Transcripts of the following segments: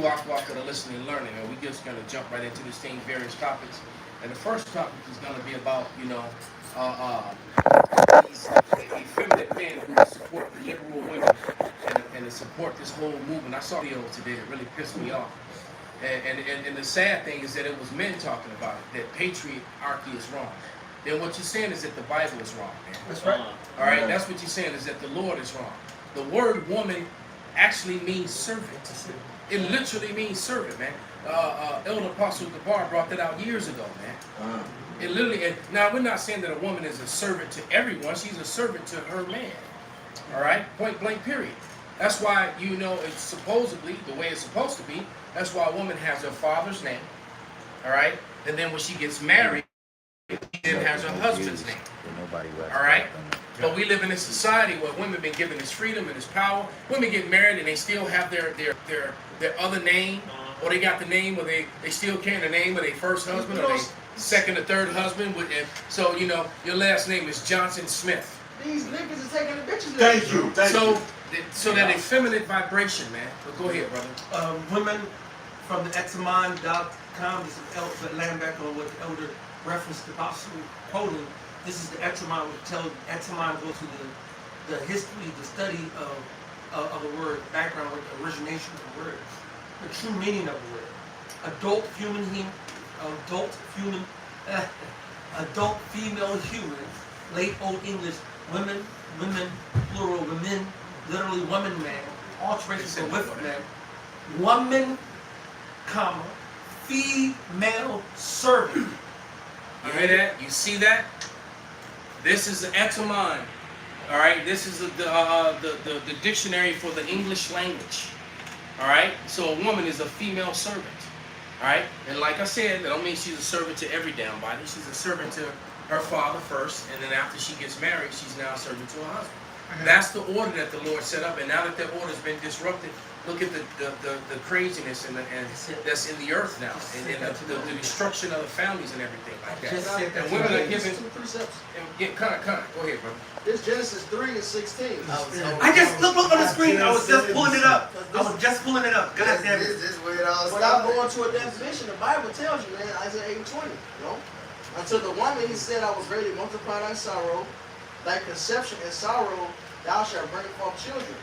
walk of the listening and learning, and we're just going to jump right into this thing, various topics. And the first topic is going to be about, these effeminate men who support the liberal women and to support this whole movement. I saw a video today that really pissed me off. And the sad thing is that it was men talking about it, that patriarchy is wrong. Then what you're saying is that the Bible is wrong, man. That's right. All right, that's what you're saying, is that the Lord is wrong. The word woman actually means servant. It literally means servant, man. Elder Apostle Gabar brought that out years ago, man. It literally, and now we're not saying that a woman is a servant to everyone. She's a servant to her man. All right, point blank, period. That's why, it's supposedly the way it's supposed to be. That's why a woman has her father's name. All right, and then when she gets married, she then has her husband's name. All right, but we live in a society where women have been given this freedom and this power. Women get married and they still have their other name, or they got the name, or they still carry the name of their first husband or their second or third husband. So your last name is Johnson Smith. These niggas are taking the bitches. Thank you. So that effeminate vibration, man. But go ahead, brother. Women from the Examine.com, this is Elder Lambeck on what the elder referenced the gospel quoting. This is the Examine, which tells Examine goes to the history, the study of the word, background, the origination of the word, the true meaning of the word. Adult female human, late Old English, women, plural, women, literally woman, man, alteration with man, woman, comma, female servant. You hear that? You see that? This is the Examine. All right. This is the dictionary for the English language. All right. So a woman is a female servant. All right. And like I said, that don't mean she's a servant to every damn body. She's a servant to her father first, and then after she gets married, she's now a servant to her husband. That's the order that the Lord set up, and now that order's been disrupted, look at the craziness and that's in the earth now, and the destruction of the families and everything like that. And women are given two precepts. Go ahead, brother. This Genesis 3:16. I just look on the screen. I was just pulling it up. God damn it. This is where it all started. Without going to a definition, the Bible tells you, man, Isaiah 8:20. Unto the woman he said, I was ready to multiply thy sorrow, thy conception and sorrow, thou shalt bring forth children.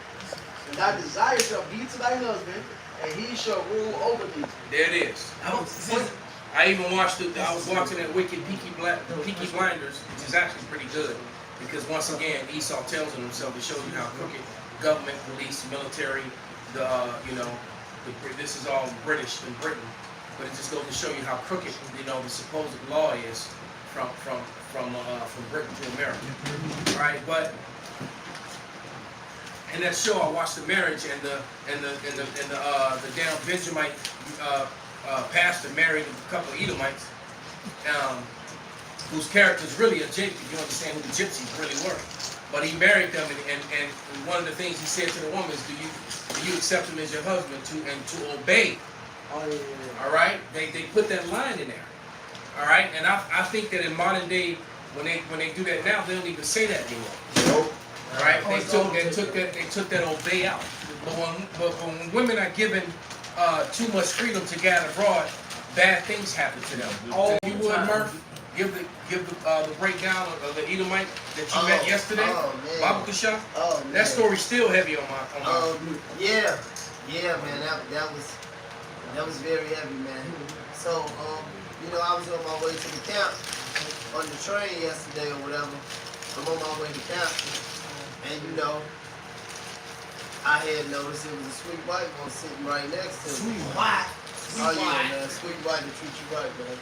And thy desire shall be to thy husband, and he shall rule over thee. There it is. I even watched it. I was watching that wicked Peaky Blinders, which is actually pretty good, because once again Esau tells on himself. It shows you how crooked government, police, military, this is all British in Britain, but it just goes to show you how crooked the supposed law is from Britain to America. All right, but in that show I watched the marriage and the damn Benjamite pastor married a couple of Edomites, whose characters really are Jacob. You understand who the gypsies really were. But he married them, and one of the things he said to the woman is, do you accept him as your husband to obey? Oh, yeah. All right, they put that line in there. All right, and I think that in modern day, when they do that now, they don't even say that anymore. Nope. All right, they took that obey out. But when women are given too much freedom to gather abroad, bad things happen to them. You would, Murph, give the breakdown of the Edomite that you met yesterday, Baba Kusha. That story's still heavy on my. Yeah, man, that was very heavy, man. So, I was on my way to the camp on the train yesterday or whatever. I'm on my way to camp, and I had noticed it was a sweet white one sitting right next to me. Sweet white. Oh yeah, man, sweet white to treat you right, man.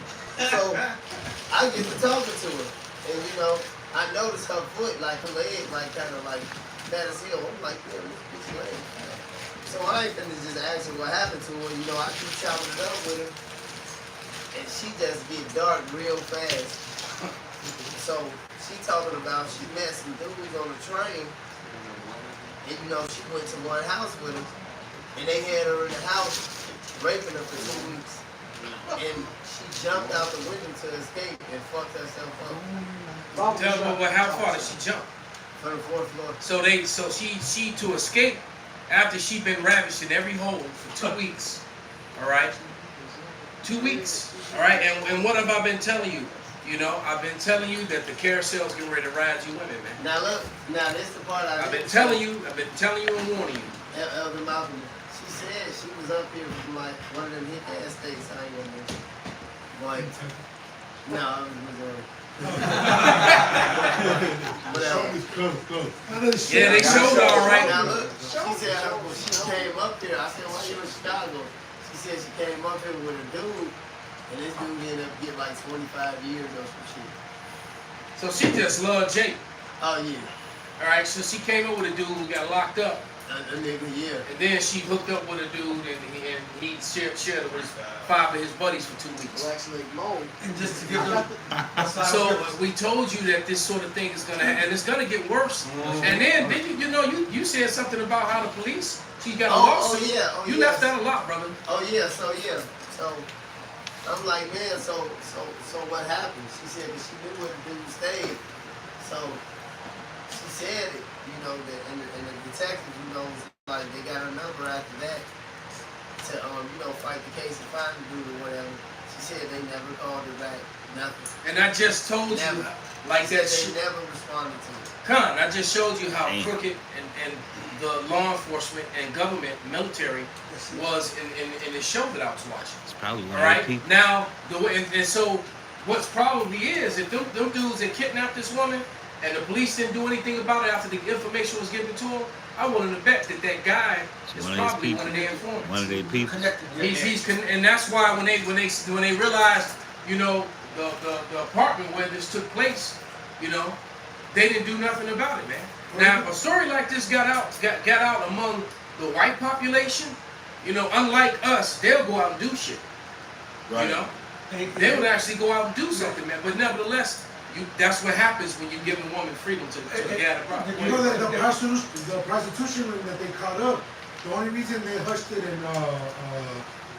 So I get to talking to her, and I noticed her foot, like her leg, like kind of like bad as hell. I'm like, yeah, look at this leg. So I ain't finna just ask her what happened to her. I keep chopping it up with her, and she just get dark real fast. So she talking about she met some dudes on the train, and she went to one house with them, and they had her in the house raping her for 2 weeks, and she jumped out the window to escape and fucked herself up. Tell me how far did she jump? From the 4th floor. So she to escape after she'd been ravished in every hole for 2 weeks. All right, 2 weeks. All right, and what have I been telling you? You know, I've been telling you that the carousel's getting ready to ride you women, man. Now look, now this the part I've been telling you and warning you. Elder Malcolm, she said she was up here from like one of them hit ass states. I ain't gonna mention. But no, I was in Missouri. Yeah, they showed all right. Now look, she said when she came up here, I said, why you in Chicago? She said she came up here with a dude, and this dude ended up getting like 25 years or some shit. So she just loved Jake. Oh yeah. All right, so she came up with a dude who got locked up. A nigga, yeah. And then she hooked up with a dude, and he shared it with 5 of his buddies for 2 weeks. And just to give them So we told you that this sort of thing is gonna, and it's gonna get worse. And then you said something about how the police. She got a lawsuit. You left out a lot, brother. So I'm like, man, so what happened? She said that she knew where the dude stayed. So she said it, you know, that and the detective, you know, like they got her number after that to you know, fight the case and find the dude or whatever. She said they never called her back, nothing. And I just told you like that. They never responded to it. Con, I just showed you how crooked and the law enforcement and government, military, was in the show that I was watching. It's probably all right. Now the way and so what's probably is if them dudes that kidnapped this woman and the police didn't do anything about it after the information was given to them, I willing to bet that guy is probably one of their informants. One of their people. And that's why when they realized, you know, the apartment where this took place, you know, they didn't do nothing about it, man. Now, if a story like this got out among the white population, you know, unlike us, they'll go out and do shit. Right. You know, they would actually go out and do something, man. But nevertheless, that's what happens when you give a woman freedom to get a problem. You know that the prostitution ring that they caught up, the only reason they hushed it and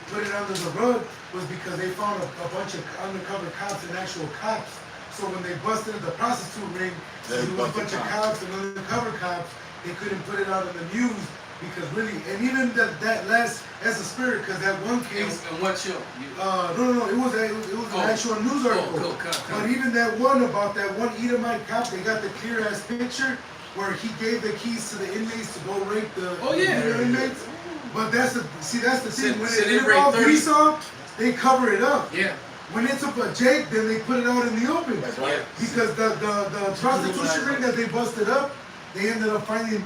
put it under the rug was because they found a bunch of undercover cops and actual cops. So when they busted the prostitute ring, there was a bunch of cops and undercover cops, they couldn't put it out in the news because really, and even that last, as a spirit, because that one case. And what show? No, it was an actual news article. But even that one about that one Edomite cop, they got the clear ass picture where he gave the keys to the inmates to go rape the inmates. But that's the thing. When it involves Esau, they cover it up. Yeah. When it's up a Jake, then they put it out in the open. That's right. Because the prostitution ring that they busted up, they ended up finding,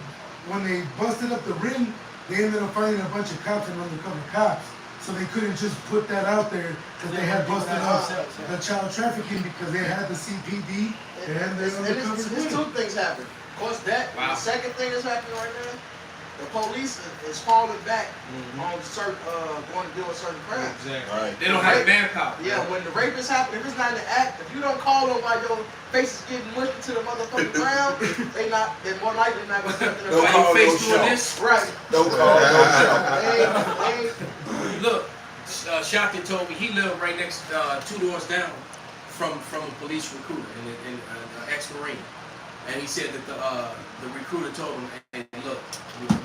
when they busted up the ring, they ended up finding a bunch of cops and undercover cops. So they couldn't just put that out there because they had busted up the child trafficking because they had the CPD and the undercover. There's 2 things happening. Of course, the second thing that's happening right now, the police is falling back on certain, going to deal with certain crimes. Exactly. Right. They don't have manpower. Yeah, when the rape is happening, if it's not in the act, if you don't call them while your face is getting mushed into the motherfucking ground, they're more likely not going to step in the ground. Your face doing this? Right. Don't call no Look, Shaka told me he lived right next, 2 doors down from a police recruiter, an ex-Marine. And he said that the recruiter told him, hey, look,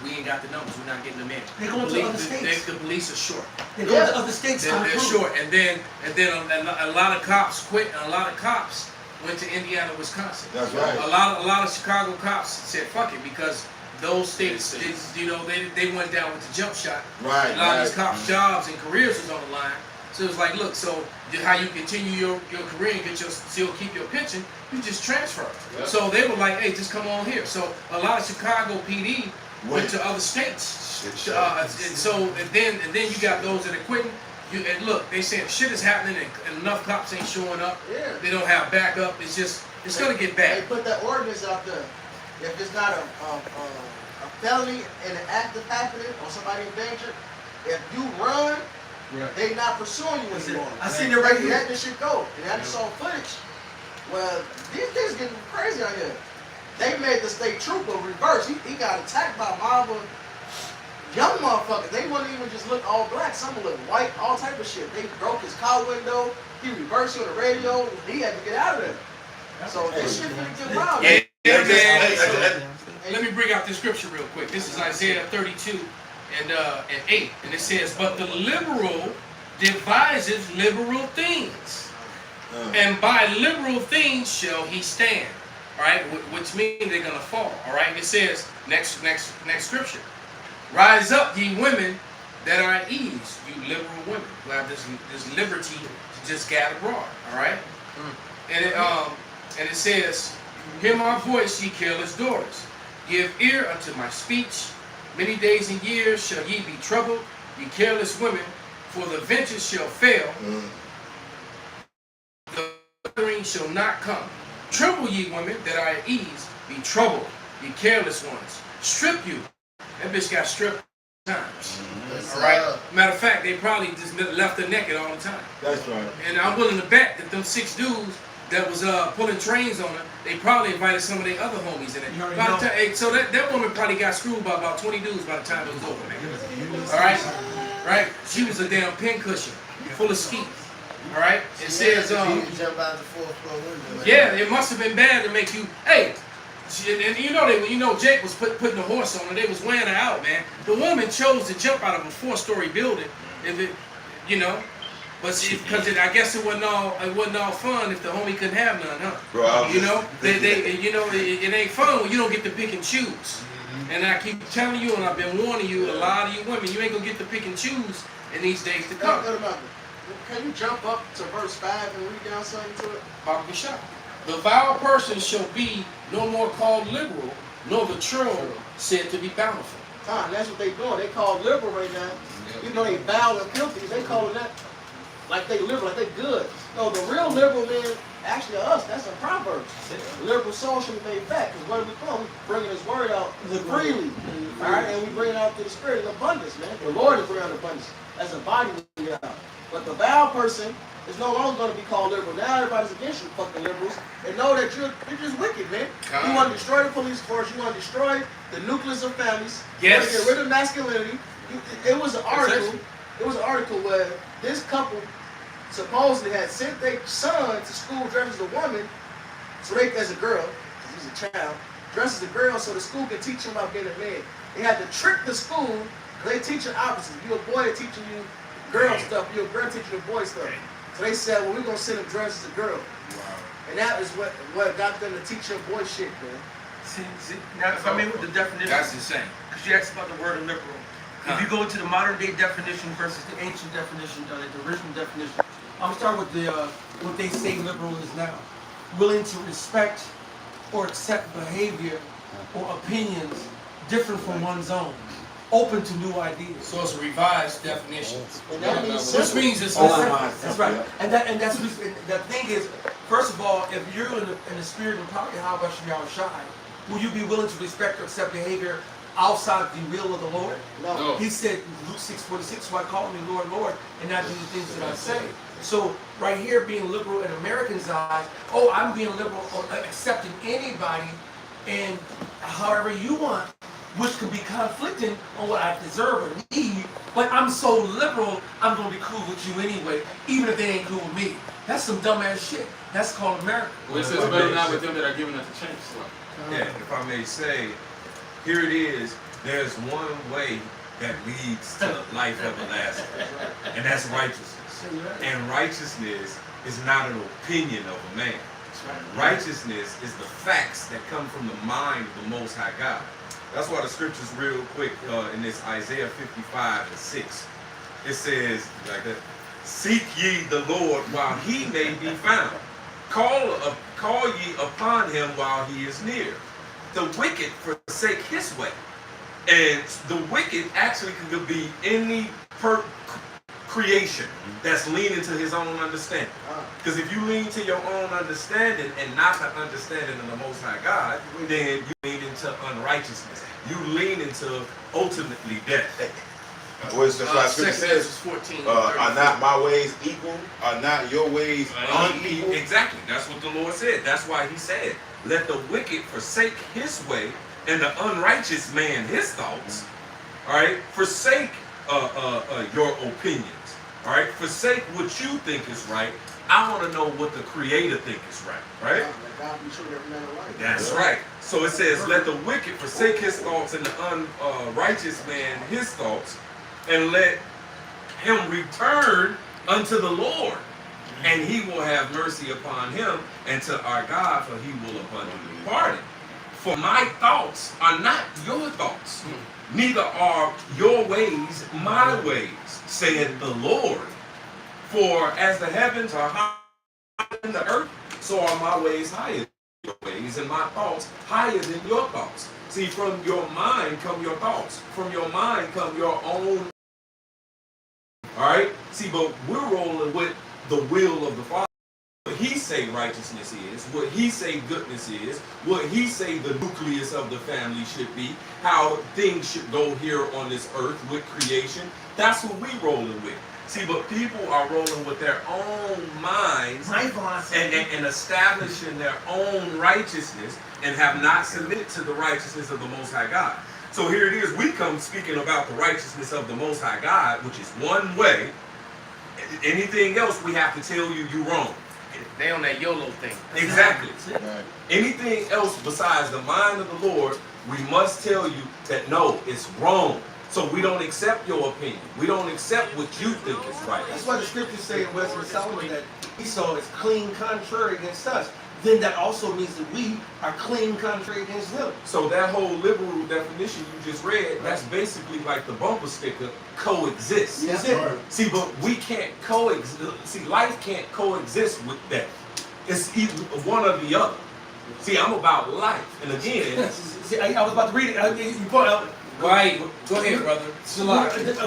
we ain't got the numbers. We're not getting them in. They're going to other states. The police are short. They're going to other states. They're short. And then a lot of cops quit. And a lot of cops went to Indiana, Wisconsin. That's right. A lot of Chicago cops said fuck it because those states, they went down with the jump shot. Right. A lot of these cops' jobs and careers was on the line. So it was like, look, so how you continue your career and still keep your pension, you just transfer. Yep. So they were like, hey, just come on here. So a lot of Chicago PD went to other states. And then you got those that are quitting. And look, they saying shit is happening and enough cops ain't showing up. Yeah. They don't have backup. It's gonna get bad. They put that ordinance out there. If it's not a felony and an act of happening or somebody in danger, if you run, they not pursuing you anymore. I seen it right here. Let this shit go. And I just saw footage. Well, these things getting crazy out here. They made the state trooper reverse. He got attacked by mob of young motherfuckers. They wouldn't even just look all black. Some look white, all type of shit. They broke his car window. He reversed on the radio. He had to get out of there. So this shit finna get wild. Let me bring out this scripture real quick. This is Isaiah 32, and 8, and it says, "But the liberal devises liberal things, and by liberal things shall he stand." All right, which means they're gonna fall. All right, it says next scripture, "Rise up, ye women that are at ease, you liberal women who have this liberty to just gather abroad." All right, and it says, "Hear my voice, ye careless daughters. Give ear unto my speech. Many days and years shall ye be troubled, ye careless women, for the venture shall fail, the gathering shall not come. Tremble, ye women that are at ease, be troubled, ye careless ones. Strip you." That bitch got stripped times. All right. Matter of fact, they probably just left her naked all the time. That's right. And I'm willing to bet that them 6 dudes that was pulling trains on her, they probably invited some of their other homies in it. So that woman probably got screwed by about 20 dudes by the time it was over, man. All right, right? She was a damn pincushion, full of skeet. All right. It says, you can jump out the 4th floor window. yeah, it must have been bad to make you. Hey, and you know Jake was putting a horse on her. They was wearing her out, man. The woman chose to jump out of a 4-story building, if it, you know. But because I guess it wasn't all fun if the homie couldn't have none, huh? Bro, you know, it ain't fun when you don't get to pick and choose. And I keep telling you, and I've been warning you, a lot of you women, you ain't gonna get to pick and choose in these days to come. Can you jump up to verse 5 and read down something to it? Papa Bishop. "The vile person shall be no more called liberal, nor the true said to be bountiful." That's what they doing. They call liberal right now. Even though they foul and filthy, they calling that like they liberal, like they good. No, the real liberal men, actually us, that's a proverb. Liberal soul should be made fat. Because what are we doing? We bringing his word out freely. All right, and we bring it out to the spirit in abundance, man. The Lord is bringing out abundance. As a body, we out. But the vile person is no longer going to be called liberal. Now everybody's against you, fucking liberals. And know that you're just wicked, man. You want to destroy the police force. You want to destroy the nucleus of families. Yes. You want to get rid of masculinity. It was an article. It was an article where this couple supposedly had sent their son to school dressed as a woman, so they, as a girl, because he's a child, dressed as a girl so the school can teach him about being a man. They had to trick the school, because they teach you opposites. You a boy, they're teaching you girl stuff. You a girl, teaching you boy stuff. So they said, well, we're going to send him dressed as a girl. Wow. And that is what got them to teach him boy shit, man. See, now if I may with the definition. That's insane. Because you asked about the word liberal. If you go to the modern day definition versus the ancient definition, the original definition, I'm gonna start with the what they say liberal is now. Willing to respect or accept behavior or opinions different from one's own. Open to new ideas. So it's a revised definition. And that means which means it's that's right. And that's the thing is, first of all, if you're in the spirit and power, how about you, will you be willing to respect or accept behavior outside the will of the Lord? No. He said, Luke 6:46, why call me Lord, Lord, and not do the things that I say. So right here, being liberal in Americans' eyes, oh, I'm being liberal or accepting anybody and however you want, which could be conflicting on what I deserve or need, but I'm so liberal, I'm going to be cool with you anyway, even if they ain't cool with me. That's some dumbass shit. That's called America. Well, it says better not with them that are giving us a chance. Yeah, if I may say, here it is, there's one way that leads to life everlasting, and that's righteousness. And righteousness is not an opinion of a man. Righteousness is the facts that come from the mind of the Most High God. That's why the scriptures real quick in this Isaiah 55:6, it says like that, seek ye the Lord while he may be found. Call ye upon him while he is near. The wicked forsake his way. And the wicked actually could be any creation that's leaning to his own understanding. Because if you lean to your own understanding and not the understanding of the Most High God, then you lean into unrighteousness. You lean into ultimately death. Well, that's why Scripture 2 says, 14, are not my ways equal? Are not your ways unequal? Exactly. That's what the Lord said. That's why he said, let the wicked forsake his way and the unrighteous man his thoughts. All right? Forsake your opinions. All right? Forsake what you think is right I want to know what the Creator thinks is right, right? Let God be true, every man a liar. That's right. So it says, let the wicked forsake his thoughts and the unrighteous man his thoughts, and let him return unto the Lord, and he will have mercy upon him, and to our God, for he will abundantly pardon. For my thoughts are not your thoughts, neither are your ways my ways, saith the Lord. For as the heavens are higher than the earth, so are my ways higher than your ways, and my thoughts higher than your thoughts. See, from your mind come your thoughts. From your mind come your own. All right? See, but we're rolling with the will of the Father. What he say righteousness is, what he say goodness is, what he say the nucleus of the family should be, how things should go here on this earth with creation. That's what we rolling with. See, but people are rolling with their own minds and establishing their own righteousness and have not submitted to the righteousness of the Most High God. So here it is, we come speaking about the righteousness of the Most High God, which is one way. Anything else, we have to tell you wrong. They on that YOLO thing. Exactly. Anything else besides the mind of the Lord, we must tell you that no, it's wrong. So we don't accept your opinion. We don't accept what you think is right. That's why the scriptures say in Western Solomon that Esau is clean contrary against us. Then that also means that we are clean contrary against him. So that whole liberal definition you just read, that's basically like the bumper sticker, coexist. That's it. See, but we can't coexist. See, life can't coexist with death. It's either one or the other. See, I'm about life. And again, See, I was about to read it. You point out. Right. Go ahead, brother.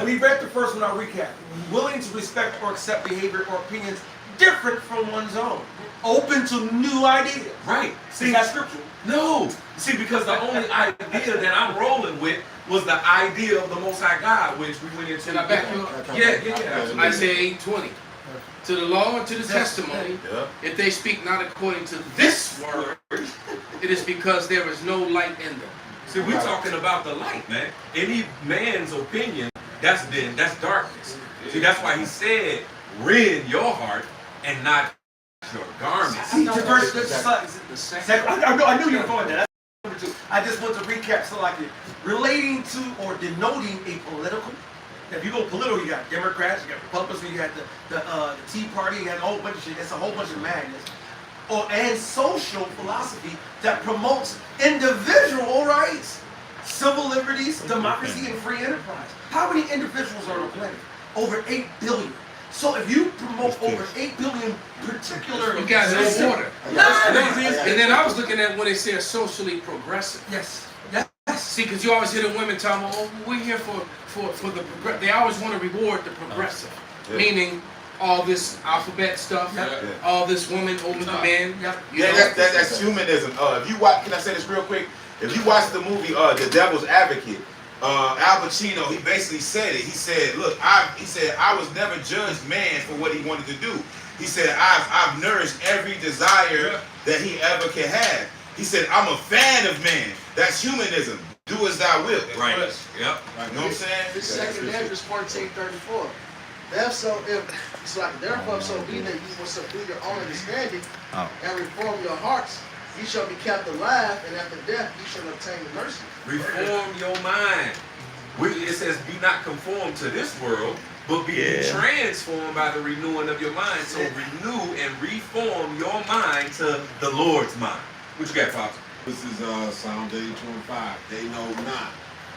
We read the first one, I'll recap. Willing to respect or accept behavior or opinions different from one's own. Open to new ideas. Right. See, that's scripture. No. See, because the only idea that I'm rolling with was the idea of the Most High God, which we went into. Can I back you up? Yeah. Isaiah 8:20. To the law and to the testimony, if they speak not according to this word, it is because there is no light in them. See, we're talking about the light, man. Any man's opinion, that's darkness. See, that's why he said, rend your heart and not your garments. See, I knew you were going there. That's number 2. I just want to recap so like it. Relating to or denoting a political. If you go political, you got Democrats, you got Republicans, you got the Tea Party, you got a whole bunch of shit. It's a whole bunch of madness. And social philosophy that promotes individual rights, civil liberties, democracy, and free enterprise. How many individuals are on the planet? Over 8 billion. So if you promote over 8 billion particular... You got no order. And then I was looking at when they say socially progressive. Yes. See, because you always hear the women talking about, oh, we're here for the progressive. They always want to reward the progressive. Meaning, all this alphabet stuff, all this woman over the man. That's humanism. If you watch, can I say this real quick? If you watch the movie The Devil's Advocate, Al Pacino, he basically said it. He said, look, I was never judged man for what he wanted to do. He said, I've nourished every desire that he ever could have. He said, I'm a fan of man. That's humanism. Do as thou wilt. Right. Yep. You know what I'm saying? This second Ezra 14:34. Therefore, so be that you will subdue your own understanding and reform your hearts. You shall be kept alive, and after death you shall obtain the mercy. Reform your mind. It says, be not conformed to this world, but be transformed by the renewing of your mind. So renew and reform your mind to the Lord's mind. What you got, Pops? This is Psalm 25. They know not,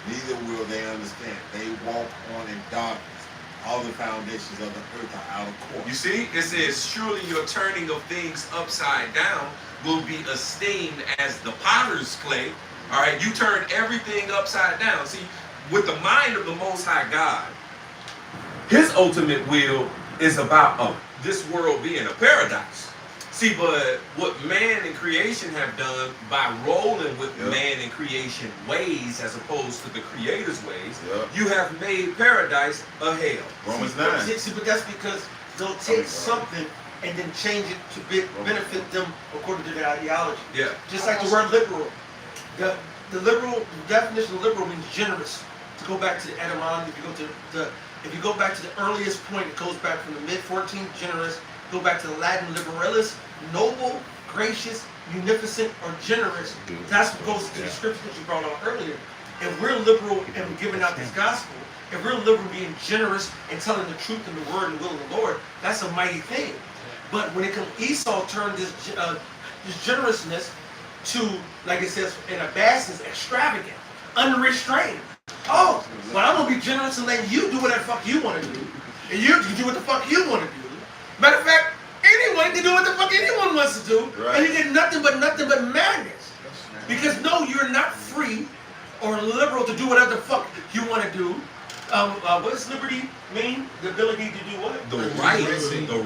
neither will they understand. They walk on in darkness. All the foundations of the earth are out of course. You see, it says, surely your turning of things upside down will be esteemed as the potter's clay. All right, you turn everything upside down. See, with the mind of the Most High God, his ultimate will is about this world being a paradise. See, but what man and creation have done by rolling with man and creation ways as opposed to the Creator's ways, you have made paradise a hell. Romans 9. See, but that's because they'll take something and then change it to benefit them according to their ideology. Yeah. Just like the word liberal. The definition of liberal means generous. To go back to the etymology, if you go back to the earliest point, it goes back from the mid-14th generous go back to the Latin liberalis, noble, gracious, munificent, or generous. That's what goes to the scripture that you brought on earlier. If we're liberal and giving out this gospel, if we're liberal being generous and telling the truth and the word and will of the Lord, that's a mighty thing. But when it comes, Esau turned this generousness to, like it says in a vastness, extravagant, unrestrained. Oh, well, I'm gonna be generous and let you do whatever the fuck you want to do, and you can do what the fuck you want to do. Matter of fact, anyone can do what the fuck anyone wants to do, and you get nothing but madness. Because no, you're not free or liberal to do whatever the fuck you want to do. What does liberty mean? The ability to do what? The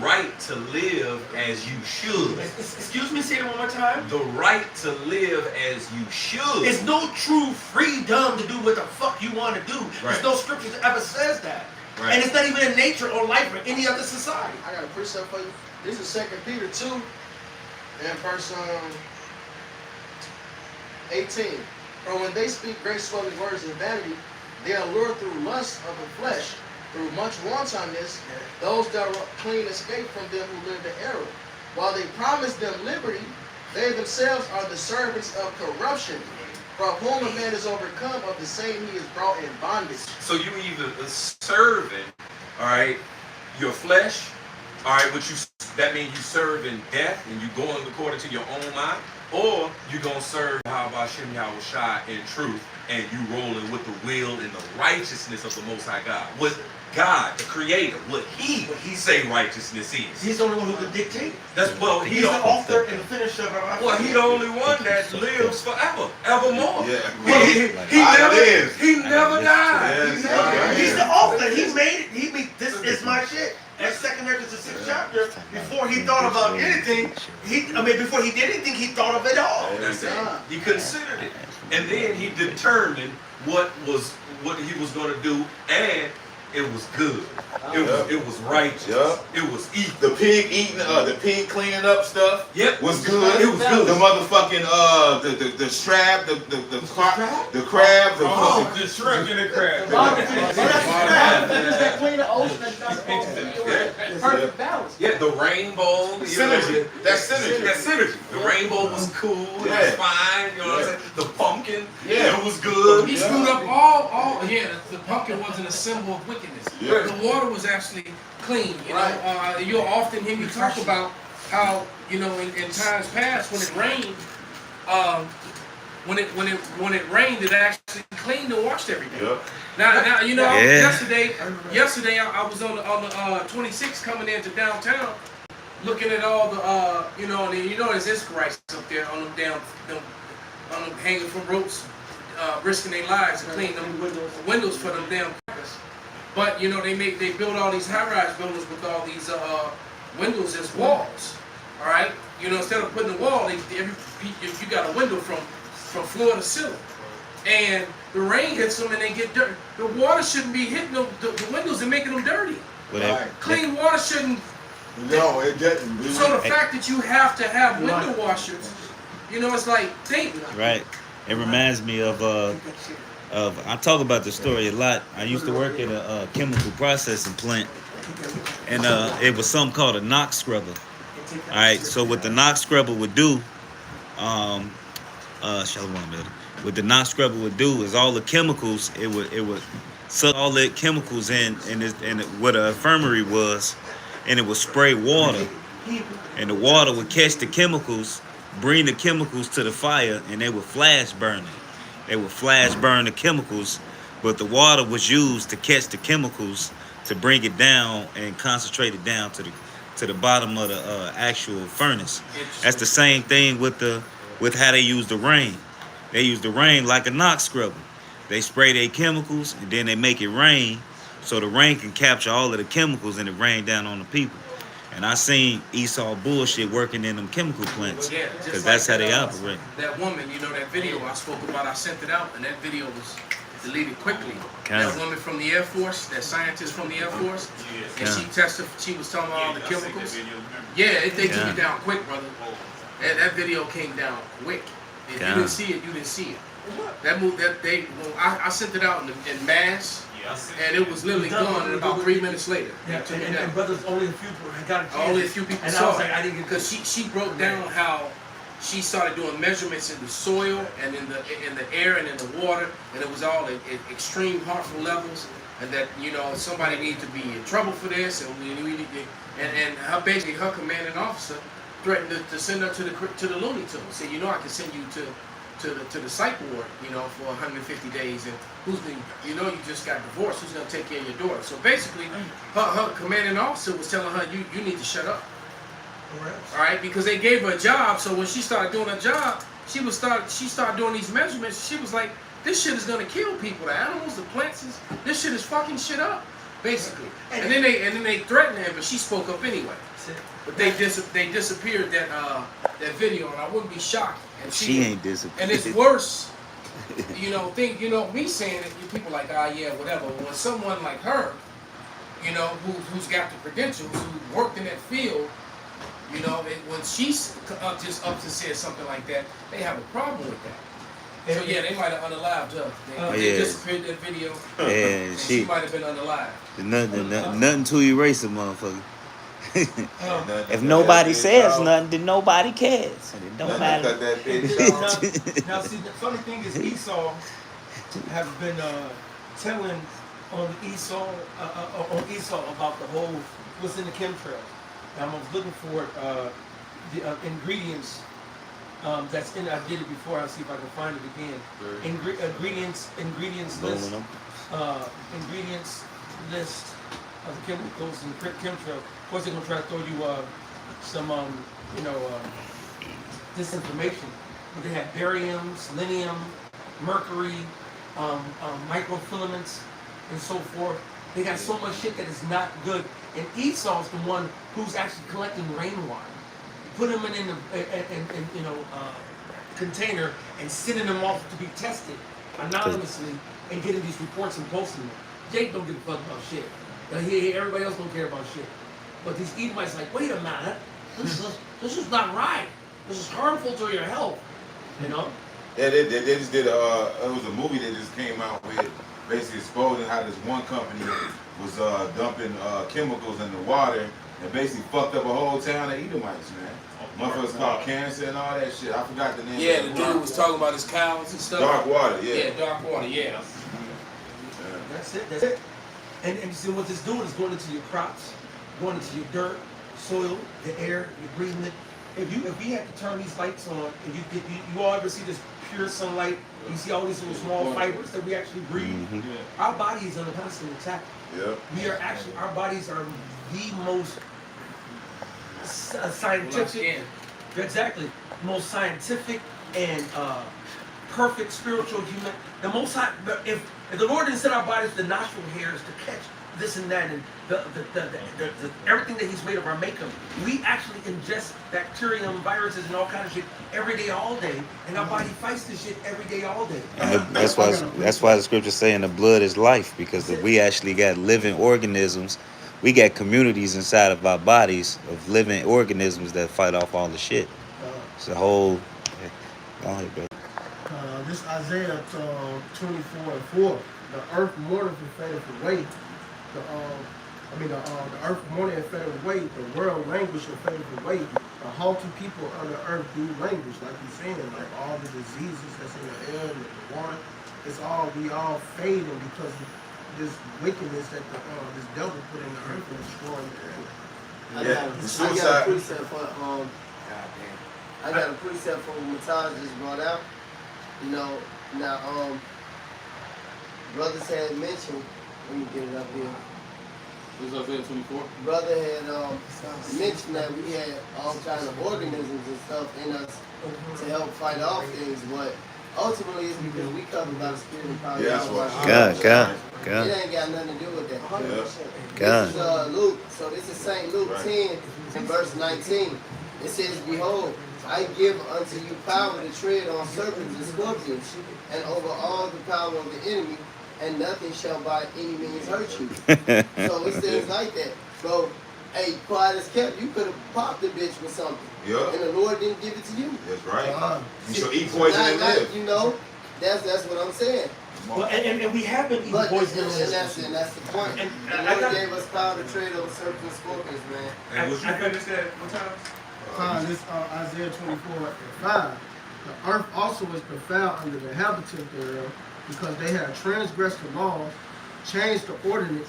right to live as you should. Excuse me, say it one more time. The right to live as you should. It's no true freedom to do what the fuck you want to do. Right. There's no scripture that ever says that. Right. And it's not even in nature or life or any other society. I got a precept for you. This is 2 Peter 2 and verse 18. For when they speak great swelling words in vanity, they are lured through lust of the flesh, through much wantonness. Those that are clean escape from them who live in error. While they promise them liberty, they themselves are the servants of corruption. From whom a man is overcome, of the same he is brought in bondage. So you either serving, all right, your flesh, all right, that means you serve in death and you going according to your own mind, or you gonna serve Hashem Yahushua in truth and you rolling with the will and the righteousness of the Most High God. What God, the Creator, what He say righteousness is. He's the only one who can dictate. He's the author and the finisher of our life. Well, He's the only one that lives forever, evermore. Yeah. He never died. Yes. He's the author. He made it. This is my shit. That's 2 Corinthians the 6th chapter. Before he thought about anything, before he did anything, he thought of it all. That's it. He considered it, and then he determined what he was going to do, and it was good. It was righteous. It was equal. The pig cleaning up stuff. Was good. It was good. The motherfucking the strap, the crab, the shrimp and the crab. Perfect balance. Yeah, the rainbow. Synergy. That's synergy. The rainbow was cool. It was fine. You know what I'm saying? The pumpkin. Yeah. It was good. He screwed up all. Yeah, the pumpkin wasn't a symbol of wickedness. Yeah. The water was actually clean. You know, you'll often hear me talk about how, you know, in times past when it rained, when it rained, it actually cleaned and washed everything. Yeah. Now you know, yesterday I was on the 26 coming into downtown, looking at all the there's Israelites up there on them hanging from ropes, risking their lives to clean them windows for them damn crackers. But you know they build all these high-rise buildings with all these windows as walls. All right, you know, instead of putting a wall, you got a window from floor to ceiling, and the rain hits them and they get dirty. The water shouldn't be hitting the windows and making them dirty. Clean water shouldn't. No, it doesn't. So the fact that you have to have window washers, you know, it's like thinking. Right. It reminds me of I talk about the story a lot. I used to work at a chemical processing plant, and it was something called a knock scrubber. All right. So what the knock scrubber would do, what the knock scrubber would do is all the chemicals. It would suck all the chemicals in what an infirmary was, and it would spray water, and the water would catch the chemicals, bring the chemicals to the fire, and they would flash burn it. They would flash burn the chemicals, but the water was used to catch the chemicals to bring it down and concentrate it down to the bottom of the actual furnace. That's the same thing with how they use the rain. They use the rain like a knock scrubber. They spray their chemicals and then they make it rain, so the rain can capture all of the chemicals and it rain down on the people. And I seen Esau bullshit working in them chemical plants, because that's how they operate. That woman, you know, that video I spoke about, I sent it out, and that video was deleted quickly. That woman from the Air Force, that scientist from the Air Force, and she was talking about all the chemicals. Yeah, they took it down quick, brother. That video came down quick. If you didn't see it, you didn't see it. I sent it out in mass. and it was literally gone in about 3 minutes later. Yeah, They took it and down. brothers, only a few people got a chance. Only a few people and saw I was it. like, I didn't get Because she broke down how she started doing measurements in the soil and in the air and in the water, and it was all at extreme harmful levels, and that somebody needed to be in trouble for this, and her basically her commanding officer threatened to send her to the Looney Tunes. Said, I can send you to the psych ward, for 150 days, and who's gonna, you just got divorced. Who's gonna take care of your daughter? So basically, her commanding officer was telling her, you need to shut up. All right, because they gave her a job. So when she started doing her job, she started doing these measurements. She was like, this shit is gonna kill people. The animals, the plants, this shit is fucking shit up, basically. And then they threatened her, but she spoke up anyway. But they disappeared that video, and I wouldn't be shocked. And She ain't disappeared. And it's worse. Me saying it, people like, yeah, whatever. When someone like her, who's got the credentials, who worked in that field, when she's just up to say something like that, they have a problem with that. So yeah, they might have unalived her. They disappeared that video. And she might have been unalived. Nothing to erase a motherfucker. If nobody says nothing, then nobody cares. And it don't matter. Now, see, the funny thing is Esau has been telling on Esau about the whole what's in the chemtrails. And I was looking for the ingredients that's in. I did it before. I'll see if I can find it again. Ingredients list. Ingredients list of the chemicals in chemtrails. Of course, they're gonna try to throw you some disinformation. But they have barium, selenium, mercury, microfilaments, and so forth. They got so much shit that is not good. And Esau's the one who's actually collecting rainwater, put them in a container and sending them off to be tested anonymously and getting these reports and posting them. Jake don't give a fuck about shit. Everybody else don't care about shit. But these Edomites like, wait a minute, this is not right. This is harmful to your health. Yeah, they just did it was a movie that just came out with basically exposing how this one company was dumping chemicals in the water and basically fucked up a whole town of Edomites, man. Motherfuckers called cancer and all that shit. I forgot the name. Yeah, the dude was talking about his cows and stuff. Dark water, yeah. Yeah, dark water, yeah. That's it. And you see what this doing is going into your crops, going into your dirt, soil, the air, you're breathing it. If we had to turn these lights on and you all ever see this pure sunlight, you see all these little small fibers that we actually breathe. Mm-hmm. Our body is under constant attack. Yeah. Our bodies are the most scientific, exactly, most scientific and perfect spiritual human. The most high, if the Lord didn't set our bodies with the nostril hairs to catch this and that and the everything that He's made of our makeup, we actually ingest bacteria and viruses and all kinds of shit every day, all day, and our body fights this shit every day, all day. That's why the scripture's saying the blood is life, because if we actually got living organisms, we got communities inside of our bodies of living organisms that fight off all the shit. It's a whole. Go ahead, bro. This Isaiah 24:4. The earth mourneth and fadeth away. The earth mourneth and fadeth away. The world languish and fadeth away. The haughty people on the earth do languish, like he's saying, like all the diseases that's in the air and the water. We all fading because of this wickedness that this devil put in the earth and destroying the earth. I got a precept for what Mataj just brought out. Brothers had mentioned, let me get it up here. What's Isaiah 24? Brother had mentioned that we had all kinds of organisms and stuff in us to help fight off things, but ultimately it's because we covered by the Spirit and power. God. It ain't got nothing to do with that. God. This is Luke. So this is St. Luke 10 and verse 19. It says, "Behold, I give unto you power to tread on serpents and scorpions, and over all the power of the enemy, and nothing shall by any means hurt you." So it says like that. So, hey, quiet as kept, you could have popped the bitch with something. Yeah. And the Lord didn't give it to you. That's right. You shall eat poison and live. That's what I'm saying. Well, and we have been eating But poison. and that's the point. And the I Lord got- gave us power to tread on serpents and scorpions, man. And would you finish that one time? This Isaiah 24:5. The earth also is profound under the inhabitants thereof, because they have transgressed the laws, changed the ordinance,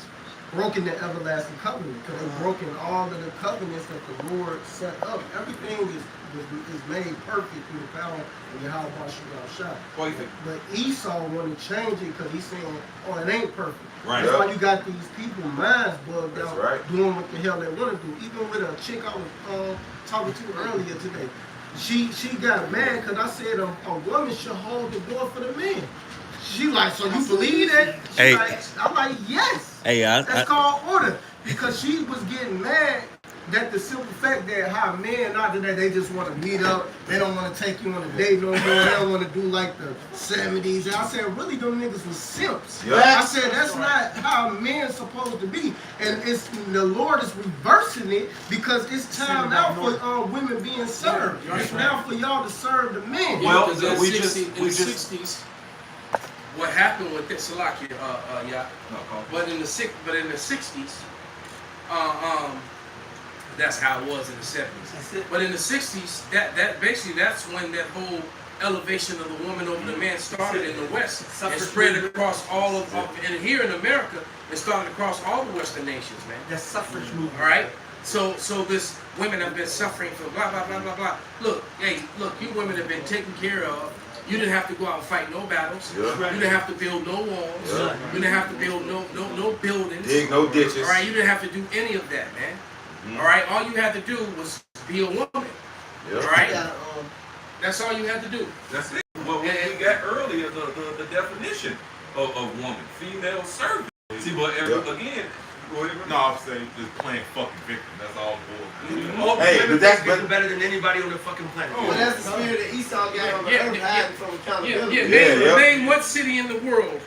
broken the everlasting covenant. Because they've broken all of the covenants that the Lord set up. Everything is made perfect through the power of Yahweh Shah. But Esau wanted to change it because he's saying, oh, it ain't perfect. Right. That's why you got these people minds bugged That's out, right. doing what the hell they want to do. Even with a chick I was talking to earlier today, she got mad because I said a woman should hold the door for the man. She like, so you believe that? She Hey. like, I'm like, yes. Hey, That's called order. Because she was getting mad that the simple fact that how men not today, they just want to meet up. They don't want to take you on a date no more. They don't want to do like the 70s. And I said, really, them niggas was simps. Yeah. I said, that's not how men supposed to be. And it's the Lord is reversing it because it's time now for women being served. It's now for y'all to serve the men. Well, Because in we the just- 60s, we in the just- 60s, what happened with this, Salakia, yeah. But in the 60s, that's how it was in the 70s. But in the 60s, that basically that's when that whole elevation of the woman over the man started in the West and spread across all of and here in America, it started across all the Western nations, man. That suffrage movement. All right. So this women have been suffering for blah blah blah blah blah. Look, you women have been taken care of. You didn't have to go out and fight no battles. Yeah. You didn't have to build no walls. Yeah. You didn't have to build no buildings. Dig no ditches. All right, you didn't have to do any of that, man. Mhm. All right, all you had to do was be a woman. Yeah. All right, Yeah, that's all you had to do. That's it. Well, we got earlier the definition of woman, female servant. See, but again, go ahead. No, I'm saying just playing fucking victim. That's all bull. All Hey, women but that's think they're better than anybody on the fucking planet. Well, that's the spirit that Esau got on the Yeah, earth, yeah, hiding from accountability. Name what city in the world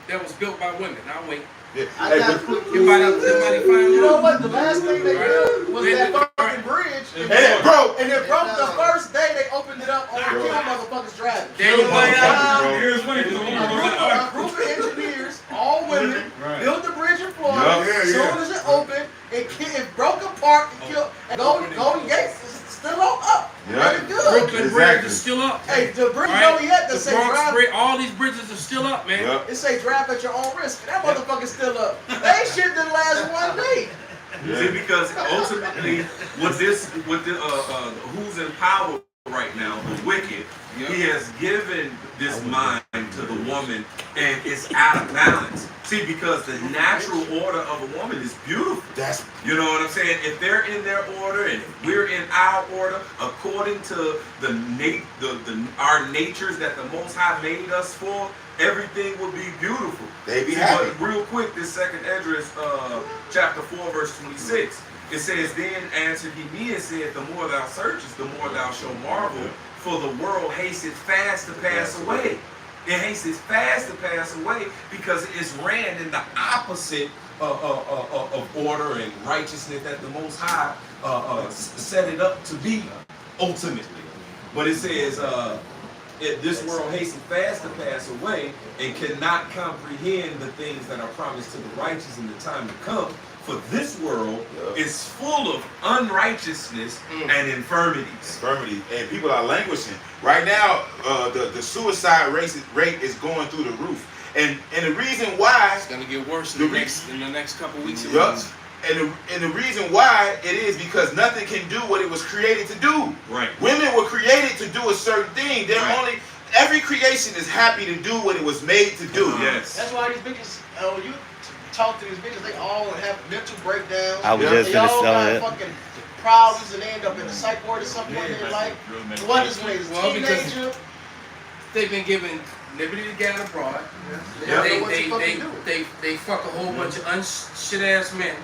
that was built by women. I'll wait. Yeah. I Hey, got but- Everybody find You know one. what? The last thing they did was Right. that fucking bridge. Hey, bro. And it broke the first day they opened it up on the kill motherfuckers driving. There you go. Here's funny. A group of engineers, all women, Right. built the bridge in Florida. Yeah, As soon as it opened, it broke apart and killed. And Golden Gates is still up. Yeah. Very good. Brooklyn Bridge is still up. Hey, the bridge Right. only yet that The say Bronx drive. Bridge, all these bridges are still up, man. Yeah. It say drive at your own risk. That motherfucker's still up. They shit didn't last one day. See, because ultimately, with the who's in power right now, the wicked, he has given this mind to the woman, and it's out of balance. See, because the natural order of a woman is beautiful. That's You know what I'm saying? If they're in their order and we're in our order, according to our natures that the Most High made us for, everything will be beautiful. they be See, happy. but real quick, this second Esdras, chapter 4, verse 26, it says, Then answered he me and said, The more thou searchest, the more thou shalt marvel, for the world hasteth fast to pass away. It hasteth fast to pass away because it's ran in the opposite of order and righteousness that the Most High set it up to be ultimately. But it says, this world hastens fast to pass away and cannot comprehend the things that are promised to the righteous in the time to come. For this world is full of unrighteousness and infirmities. Infirmity, and people are languishing right now. The suicide rate is going through the roof, and the reason why It's gonna get worse in the next couple weeks. and Yup. months. And the reason why it is because nothing can do what it was created to do. Right. Women were created to do a certain thing. They're Right. every creation is happy to do what it was made to do. Yes. That's why these bitches, when you talk to these bitches, they all have mental breakdowns. I was Yeah. just They all finna tell got it. fucking problems and they end up in a psych ward at some point in their life. What is when he's a Well, because- teenager? They've been given liberty to gather abroad. They don't know what They to fucking do. they fuck a whole bunch of unshit ass men.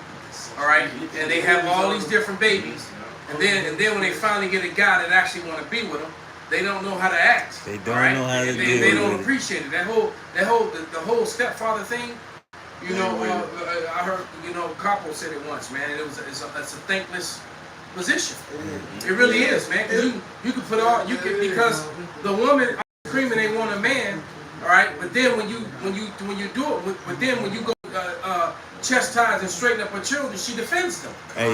All right, and they have all these different babies, and then when they finally get a guy that actually want to be with them, they don't know how to act. They don't all right? know how to And deal they don't with it. appreciate it. The whole stepfather thing. You know, I heard Capo said it once, man. And it's a thankless position. It really is, man. Because you can because the woman screaming they want a man. All right, but then when when you do it, but then when you go chastise and straighten up her children, she defends them. Hey,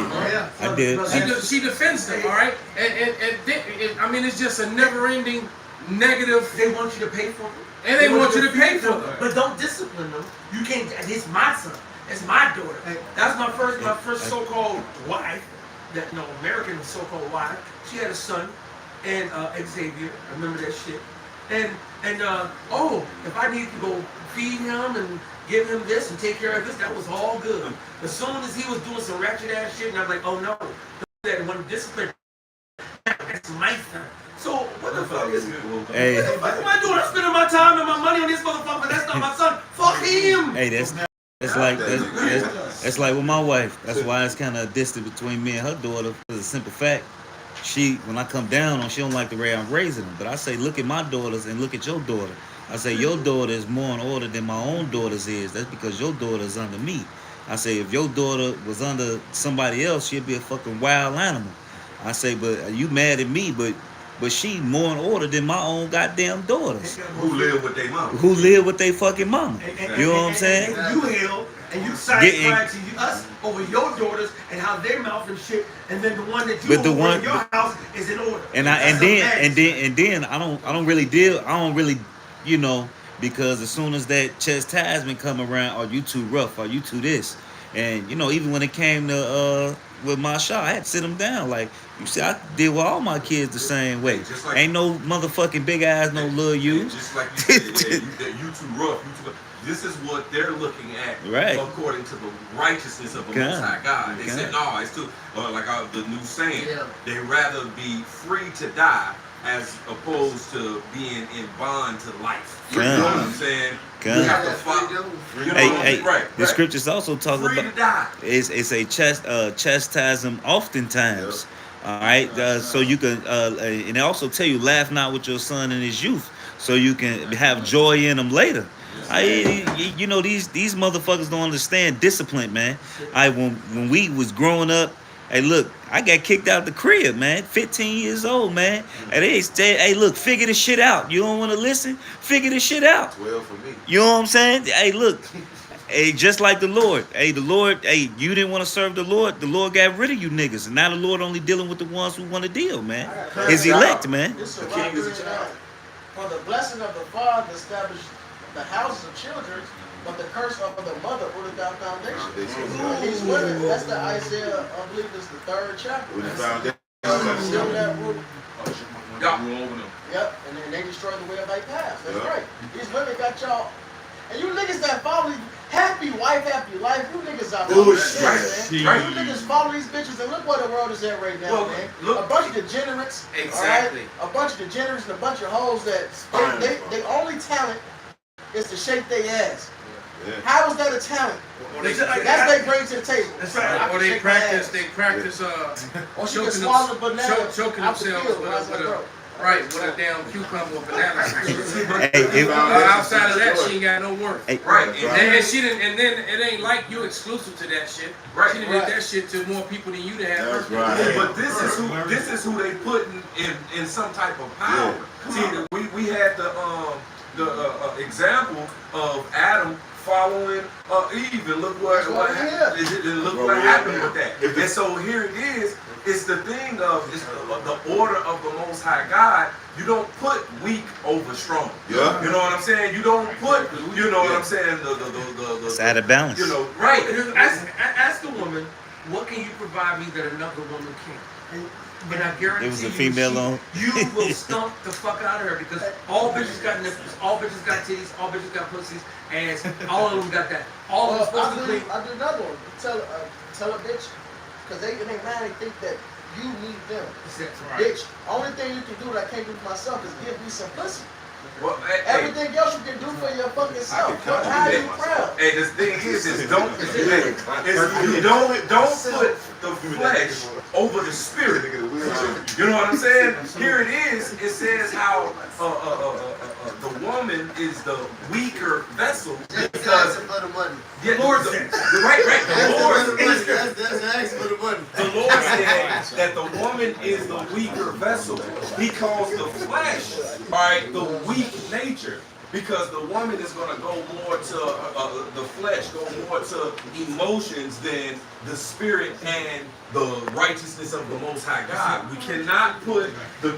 I did. She defends them, all right. And I mean, it's just a never-ending negative. They want you to pay for them. And they want you to pay for them. But don't discipline them. You can't. It's my son. It's my daughter. That's my first so-called wife. That American so-called wife. She had a son, and Xavier. I remember that shit. And if I need to go feed him and give him this and take care of this, that was all good. As soon as he was doing some ratchet ass shit, and I'm like, oh no, that one discipline. That's my son. So what the fuck is it? Hey. What the fuck am I doing? I'm spending my time and my money on this motherfucker. That's not my son. Fuck him. Hey, that's like with my wife. That's why it's kind of distant between me and her daughter. For the simple fact, when I come down on, she don't like the way I'm raising them. But I say, look at my daughters and look at your daughter. I say, your daughter is more in order than my own daughter's is. That's because your daughter is under me. I say, if your daughter was under somebody else, she'd be a fucking wild animal. I say, but you mad at me, but she more in order than my own goddamn daughters. Who live with their mama. Who live with their fucking mama. You know what I'm saying? And you hell, and you satisfied to us over your daughters and how they mouth and shit, and then the one that you over in your house is in order. And then I don't really, you know, because as soon as that chastisement come around, are you too rough? Are you too this? And you know, even when it came to with my shot, I had to sit him down. Like, you see, I deal with all my kids the same way. Like, ain't no motherfucking big eyes, no little you. Just like you said, you too rough. This is what they're looking at, right, according to the righteousness of the Most High God. They said, no, it's too, like the new saying, they rather be free to die as opposed to being in bond to life. You know what I'm saying? You have to follow. Right. The scriptures also talk free about to die. It's a chastise them oftentimes. All right, so you can, and they also tell you, laugh not with your son in his youth, so you can have joy in him later. You know, these motherfuckers don't understand discipline, man. When we was growing up, hey, look, I got kicked out the crib, man. 15 years old, man. And they say, hey, look, figure this shit out. You don't want to listen? Figure this shit out. 12 for me. You know what I'm saying? Hey, look. Hey, just like the Lord. Hey, you didn't want to serve the Lord. The Lord got rid of you niggas. And now the Lord only dealing with the ones who want to deal, man. His elect, man. The king is a child. For the blessing of the father established the houses of children, but the curse of the mother ordered down foundation. These women, that's the Isaiah, I believe it's the 3rd chapter. Still that root. Yep, and then they destroyed the way of thy path. That's right. These women got y'all. And you niggas that follow happy wife, happy life, you niggas out there, man. You niggas follow these bitches, and look where the world is at right now, man. A bunch of degenerates, exactly. Right? A bunch of degenerates and a bunch of hoes that they only talent is to shake their ass. Yeah. How is that a talent? That's they bring to the table. That's right. Or they practice choking themselves with a damn cucumber or banana. Outside of that, she ain't got no work. Right. And she didn't. And then it ain't like you exclusive to that shit. Right. She done did that shit to more people than you to have. That's right. But this is who they put in some type of power. Yeah. See, we had the example of Adam following Eve, and look what happened with that. And so here it is. It's the thing of the order of the Most High God. You don't put weak over strong. Yeah. You know what I'm saying? You don't put. You know what I'm saying? It's out of balance. You know, right? Ask the woman, what can you provide me that another woman can't? And I guarantee it was a female on. You will stump the fuck out of her because all bitches got nipples, all bitches got titties, all bitches got pussies, ass. All of them got that. All of them supposed to clean. I do another one. Tell a bitch, because they ain't mad. They think that you need them. Right. Bitch, only thing you can do that I can't do for myself is give me some pussy. Well, everything else you can do for your fucking self. How are you proud? Hey, the thing is don't put the flesh over the spirit. You know what I'm saying? Here it is. It says how the woman is the weaker vessel because for the money. Yeah, the Lord said. Right. The Lord That's for the money. The Lord said that the woman is the weaker vessel. He calls the flesh, all right, the weak nature. because the woman is going to go more to the flesh, go more to emotions than the spirit and the righteousness of the Most High God. We cannot put the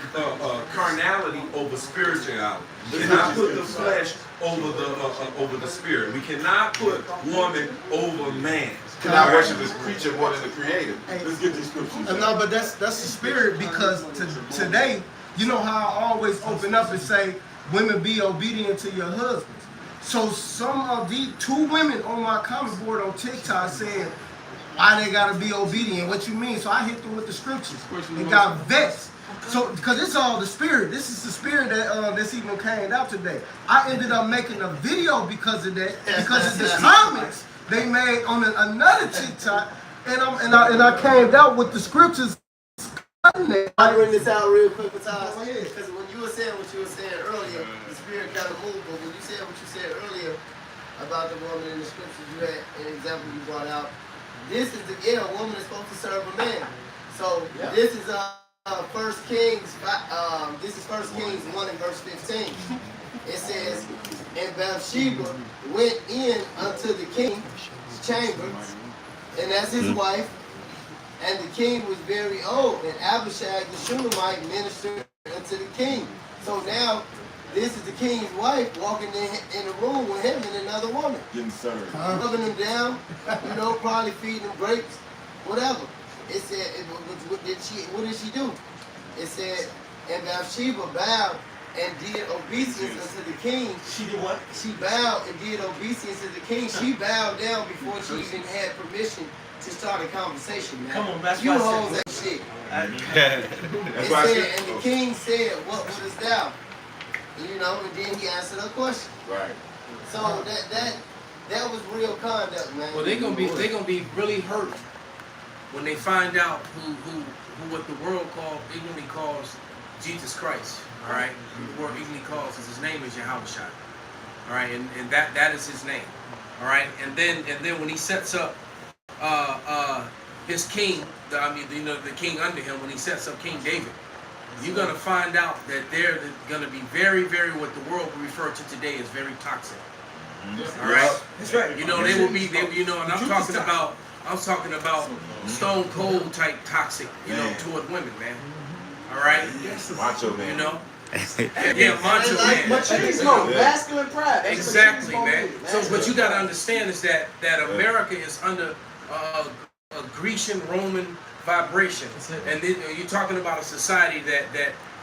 carnality over spirituality. We cannot put the flesh over the spirit. We cannot put woman over man. Cannot worship this creature more than the creator. Let's get these scriptures. No, but that's the spirit, because today, you know how I always open up and say, women, be obedient to your husbands. So some of these 2 women on my comment board on TikTok said, why they gotta be obedient? What you mean? So I hit them with the scriptures. They got vexed. So because it's all the spirit. This is the spirit that that's even came out today. I ended up making a video because of that, because of the comments they made on another TikTok, and I came out with the scriptures. I'll bring this out real quick, because when you were saying what you were saying earlier, the spirit kind of moved. But when you said what you said earlier about the woman in the scriptures, you had an example you brought out. This is a woman is supposed to serve a man. So this is 1 Kings. This is 1 Kings 1 and verse 15. It says, and Bathsheba went in unto the king's chamber, and that's his wife. And the king was very old, and Abishag the Shunammite ministered unto the king. So now, this is the king's wife walking in the room with him and another woman. Getting served. Rubbing him down, probably feeding him grapes, whatever. It said, what did she do? It said, and Bathsheba bowed and did obedience unto the king. She did what? She bowed and did obedience to the king. She bowed down before she even had permission to start a conversation, man. Come on, that's you why hold I that shit. That's why I It said, said, and the king said, what wouldest thou? And then he answered her question. right. So that was real conduct, man. Well, they're gonna be really hurt when they find out who what the world ignorantly calls Jesus Christ. All right, the world ignorantly calls his name is Yahushua. All right, and that is his name. All right, and then when he sets up his king, the king under him, when he sets up King David, you're gonna find out that they're gonna be very, very, what the world will refer to today as very toxic. All right, That's right. they will be, and I'm talking about stone cold type toxic, toward women, man. All right, Macho man. yeah, macho man. Machismo, masculine pride. That's Exactly, what man. machismo So is. what you got to understand is that America is under a Grecian Roman vibration, and then you're talking about a society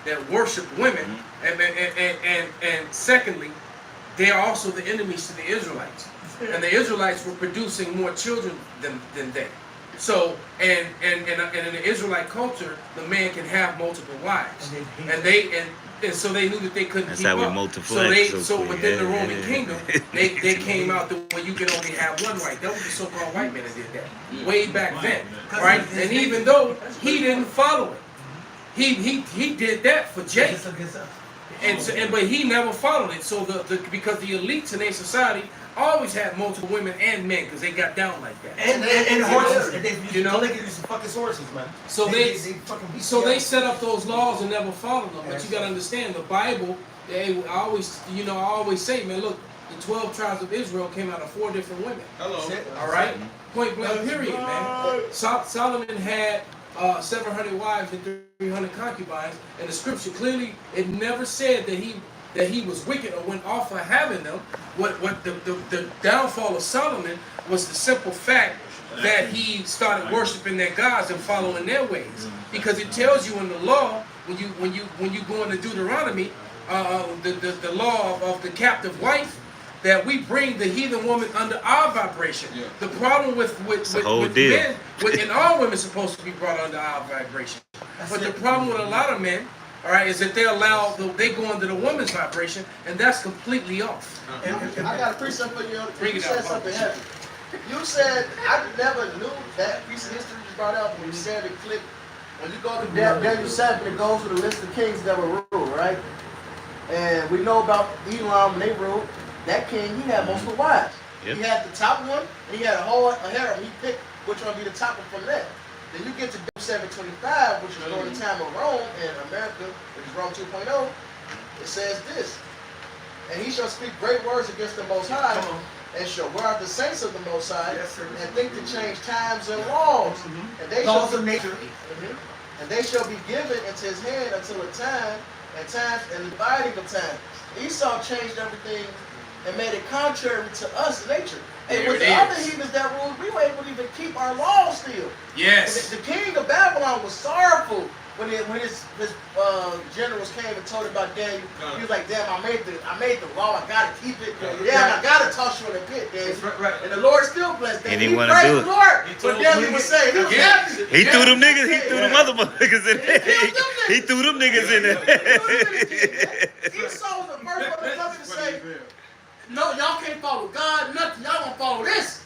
that worship women, and secondly, they are also the enemies to the Israelites, and the Israelites were producing more children than they. So and in the Israelite culture, the man can have multiple wives, and so they knew that they couldn't keep up. So within the Roman kingdom, they came out the way you can only have one wife. That was the so-called white man that did that way back then, right? And even though he didn't follow it, he did that for Jake, but he never followed it. So because the elites in their society always had multiple women and men because they got down like that. And horses. And they use some fucking horses, man. So they set up those laws and never followed them. But you gotta understand the Bible. I always say, man, look, the 12 tribes of Israel came out of 4 different women. Hello. All right, point blank, period, man. Solomon had 700 wives and 300 concubines, and the scripture clearly it never said that he was wicked or went off for having them. What the downfall of Solomon was the simple fact that he started worshiping their gods and following their ways. Because it tells you in the law, when you go into Deuteronomy, the law of the captive wife, that we bring the heathen woman under our vibration. Yeah. The problem with men, and all women supposed to be brought under our vibration. But the problem with a lot of men, all right, is that they go under the woman's vibration, and that's completely off. I got a precept for you. Bring You it said out, something heavy. You said, I never knew that piece of history you brought out when you said it clicked. When you go to Daniel 7, it goes to the list of kings that were ruled, right? And we know about Elam when they ruled. That king, he had multiple wives. Yep. He had the top one, and he had a harem. He picked which one would be the top one from that. Then you get to 725, which is during the time of Rome in America, which is Rome 2.0. It says this. And he shall speak great words against the Most High, Come on. and shall wear out the saints of the Most High, Yes, sir. and think to change times and laws. Mhm. And they Laws shall of nature. and they shall be given into his hand until a time and the dividing of time. Esau changed everything and made it contrary to us nature. And There with it the other is. heathens that ruled, we were able to even keep our laws still. Yes. The king of Babylon was sorrowful when his generals came and told him about Daniel. He was like, damn, I made the law, I gotta keep it. Yeah, I gotta toss you in the pit, Daniel. Right. And the Lord still blessed them. And he He wanna praised do the it. Lord. He But told Daniel him was saying, he was Yeah. happy. He threw them niggas. He Yeah. threw them other motherfuckers in there. He threw them niggas in there. Esau was the first one to come and say, no, y'all can't follow God, nothing. Y'all gonna follow this.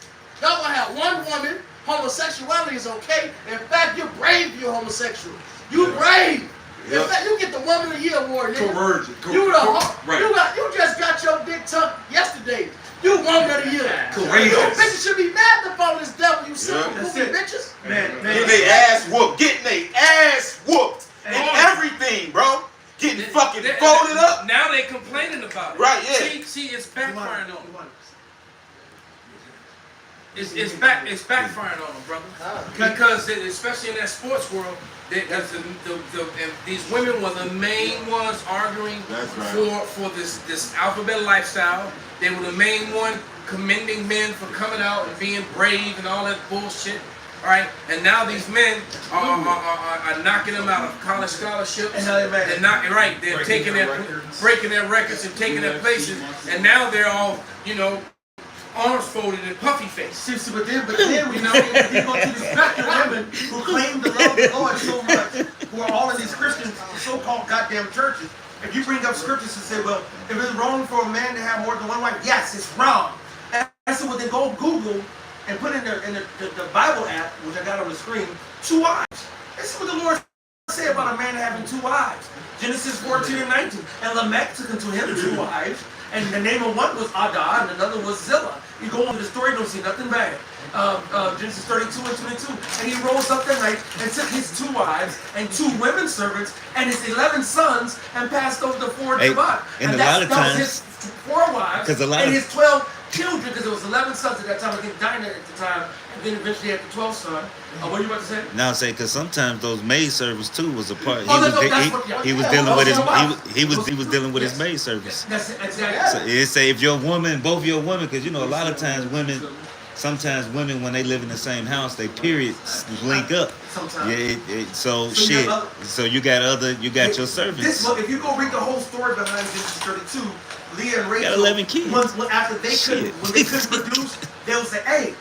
Y'all gonna have one woman. Homosexuality is okay. In fact, you're brave if you're homosexual. You brave. In fact, you get the Woman of the Year award, nigga. Coercion. You just got your dick tucked yesterday. You Woman of the Year. Courageous. You bitches should be mad to follow this devil, you silly Yeah. goofy bitches. Man. Getting their ass whooped. Getting their ass whooped. And everything, bro. Getting fucking folded up. Now they complaining about it. Right, yeah. See, it's backfiring on them. It's backfiring on them, brother. Because especially in that sports world, and these women were the main ones arguing That's right. for this alphabet lifestyle. They were the main one commending men for coming out and being brave and all that bullshit. All right, and now these men are knocking them out of college scholarships. And now they're mad. And not right, they're breaking their records and taking their places, and now they're all, arms folded and puffy face. See, but then we know you go to these spectrum women who claim to love the Lord so much, who are all in these Christian so-called goddamn churches. If you bring up scriptures and say, well, if it's wrong for a man to have more than one wife, yes, it's wrong. And so when they go Google and put in the Bible app, which I got on the screen, 2 wives. This is what the Lord said about a man having 2 wives. Genesis 14 and 19. And Lamech took unto him 2 wives. And the name of one was Adah, and another was Zillah. You go into the story, you don't see nothing bad. Genesis 32 and 22. And he rose up that night and took his 2 wives and 2 women servants and his 11 sons and passed over the 4 Shabbat. And a lot of that was times, his 4 wives and his 12 children, because it was 11 sons at that time. I think Dinah at the time, and then eventually had the 12th son. What are you about to say? Now say, because sometimes those maid servants too was a part. He was dealing with his maid service. That's it, exactly. So it say if your woman, both your women, because a lot of times sometimes women when they live in the same house, they periods link up. Sometimes. Yeah. So shit. So you got your servants. If you go read the whole story behind Genesis 32, Leah and Rachel got 11 kids. After they couldn't produce, they would say, "Hey,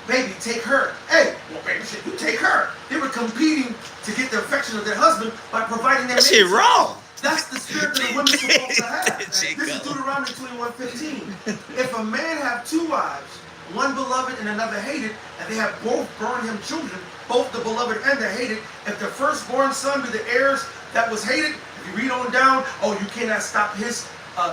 baby, take her. Hey, well, baby, shit, you take her." They were competing to get the affection of their husband by providing their. That shit wrong. That's the spirit that the women's supposed to have. This is Deuteronomy 21:15. If a man have 2 wives, one beloved and another hated, and they have both borne him children, both the beloved and the hated, if the firstborn son be the heirs that was hated, if you read on down, you cannot stop his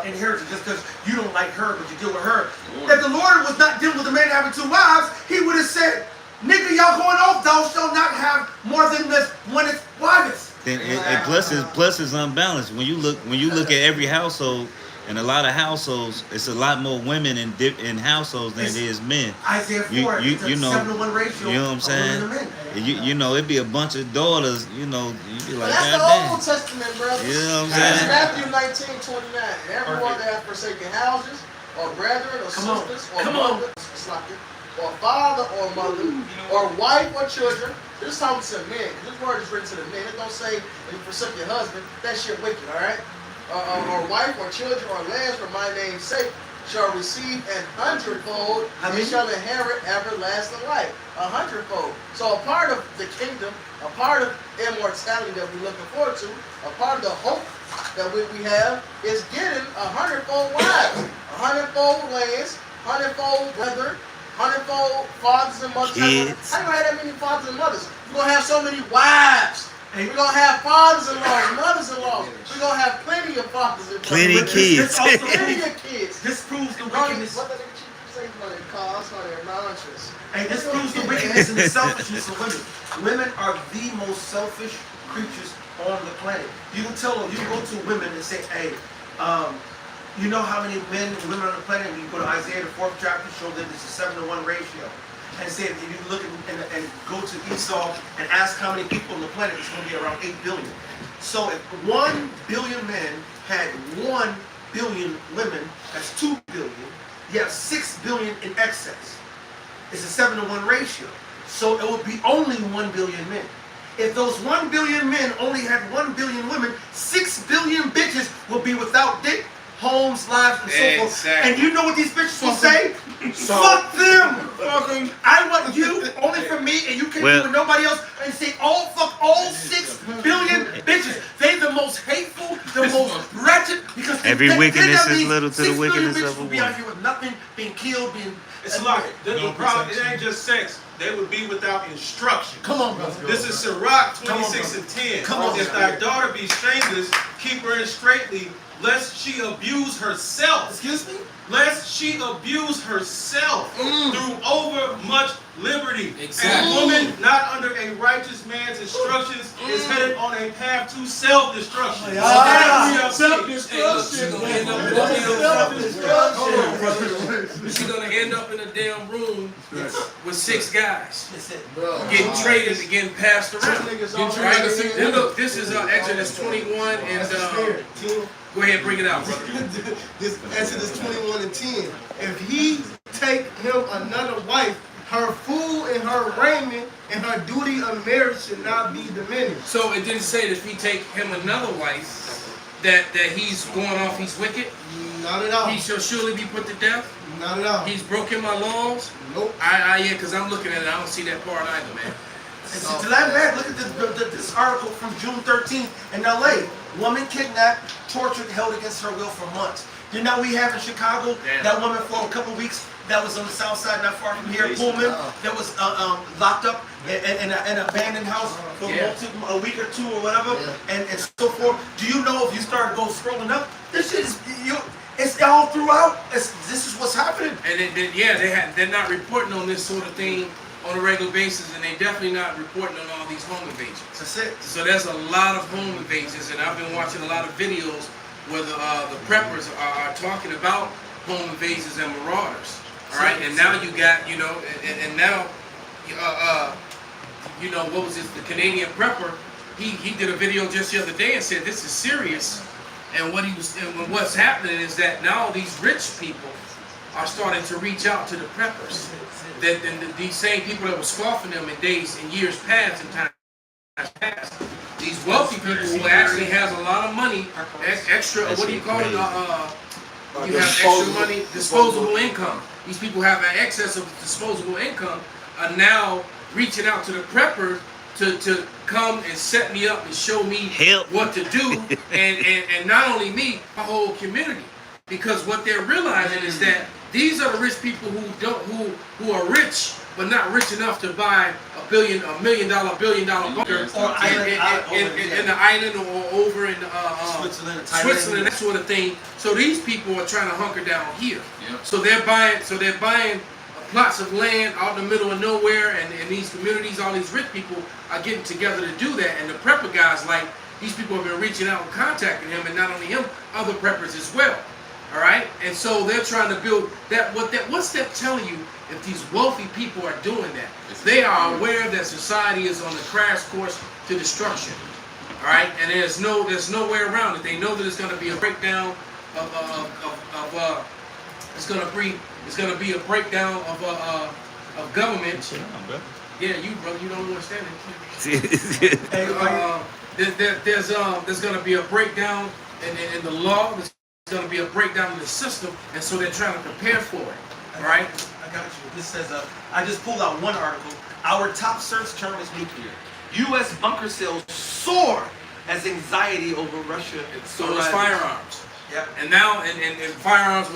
inheritance just because you don't like her, but you deal with her. If the Lord was not dealing with a man having 2 wives, he would have said, "Nigga, y'all going off, thou shalt not have more than this one is wives." Then and plus it's unbalanced. When you look at every household, in a lot of households, it's a lot more women in households than it is men. Isaiah 4, it's a 7-to-1 ratio. You know what I'm saying? It'd be a bunch of daughters. You be like, that's the Old Testament, brother. You know what I'm saying? Matthew 19:29. And everyone that hath forsaken houses, or brethren, or sisters, or mother, or father, or mother, or wife, or children. This is talking to men. This word is written to the men. It don't say if you forsake your husband. That shit wicked, all right? Or wife, or children, or lands for my name's sake, shall receive 100-fold, and shall inherit everlasting life. 100-fold. So a part of the kingdom, a part of immortality that we're looking forward to, a part of the hope that we have is getting 100-fold wives, 100-fold lands, 100-fold brethren, 100-fold fathers and mothers. How you gonna have that many fathers and mothers? You're gonna have so many wives. We're going to have fathers-in-law, mothers-in-law. We're going to have plenty of fathers and plenty of kids. Plenty of kids. This proves the wickedness. What did you say for their cars, for their nonsense? Hey, this proves the wickedness and the selfishness of women. Women are the most selfish creatures on the planet. You can tell them, you can go to women and say, hey, You know how many men and women on the planet, when you go to Isaiah, the 4th chapter, show that it's a 7-to-1 ratio. And say, if you look and go to Esau and ask how many people on the planet, it's going to be around 8 billion. So if 1 billion men had 1 billion women, that's 2 billion. You have 6 billion in excess. It's a 7-to-1 ratio. So it would be only 1 billion men. If those 1 billion men only had 1 billion women, 6 billion bitches will be without dick, homes, lives, and so forth. And you know what these bitches will say? Fuck them! I want you only for me, and you can't be with nobody else. And say, fuck all 6 billion bitches. They the most hateful, the most wretched, because every wickedness is little to the wickedness of a woman. Be out here with nothing, being killed, being. It's like the problem. It ain't just sex. They would be without instruction. Come on, brother. This is Sirach 26:10. Come on, if thy daughter be shameless, keep her in straitly, lest she abuse herself. Excuse me? Lest she abuse herself through over much liberty. Exactly. A woman not under a righteous man's instructions is headed on a path to self-destruction. She's gonna end up in a damn room with 6 guys. That's it. Getting traded and getting passed around. Right? Then look, this is Exodus 21 and go ahead and bring it out, brother. This Exodus 21:10. If he take him another wife, her food and her raiment and her duty of marriage should not be diminished. So it didn't say that if he take him another wife, that he's going off, he's wicked? Not at all. He shall surely be put to death? Not at all. He's broken my laws? Nope. Yeah, because I'm looking at it, I don't see that part either, man. To that man, look at this article from June 13th in LA. Woman kidnapped, tortured, held against her will for months. You know we have in Chicago, that woman for a couple of weeks that was on the south side, not far from here, Pullman, that was locked up in an abandoned house for a week or two or whatever, and so forth. Do you know if you start scrolling up, this shit is, it's all throughout. This is what's happening. And they're not reporting on this sort of thing on a regular basis, and they definitely not reporting on all these home invasions. That's it. So there's a lot of home invasions, and I've been watching a lot of videos where the preppers are talking about home invasions and marauders. All right, and now you got, and now, what was this? The Canadian prepper, he did a video just the other day and said this is serious, and what's happening is that now these rich people are starting to reach out to the preppers. That these same people that were scoffing them in years past, in times past, these wealthy people who actually has a lot of money, extra, what do you call it? You have extra money, disposable income. These people have an excess of disposable income, are now reaching out to the preppers to come and set me up and show me what to do, and not only me, my whole community. Because what they're realizing is that these are the rich people who are rich but not rich enough to buy a $1 million bunker in the island or over in Switzerland, that sort of thing. So these people are trying to hunker down here. Yep. So they're buying plots of land out in the middle of nowhere, and these communities, all these rich people are getting together to do that. And the prepper guys, like, these people have been reaching out and contacting him, and not only him, other preppers as well. All right, and so they're trying to build that. What's that telling you? If these wealthy people are doing that, they are aware that society is on the crash course to destruction. All right, and there's no way around it. They know that it's going to be a breakdown it's going to be a breakdown of government. Yeah, you brother, you don't understand it. There's going to be a breakdown in the law. It's going to be a breakdown in the system, and so they're trying to prepare for it. All right? I got you. This says, I just pulled out one article. Our top search term is nuclear. U.S. bunker sales soar as anxiety over Russia. So it's firearms. Yep. And now, and firearms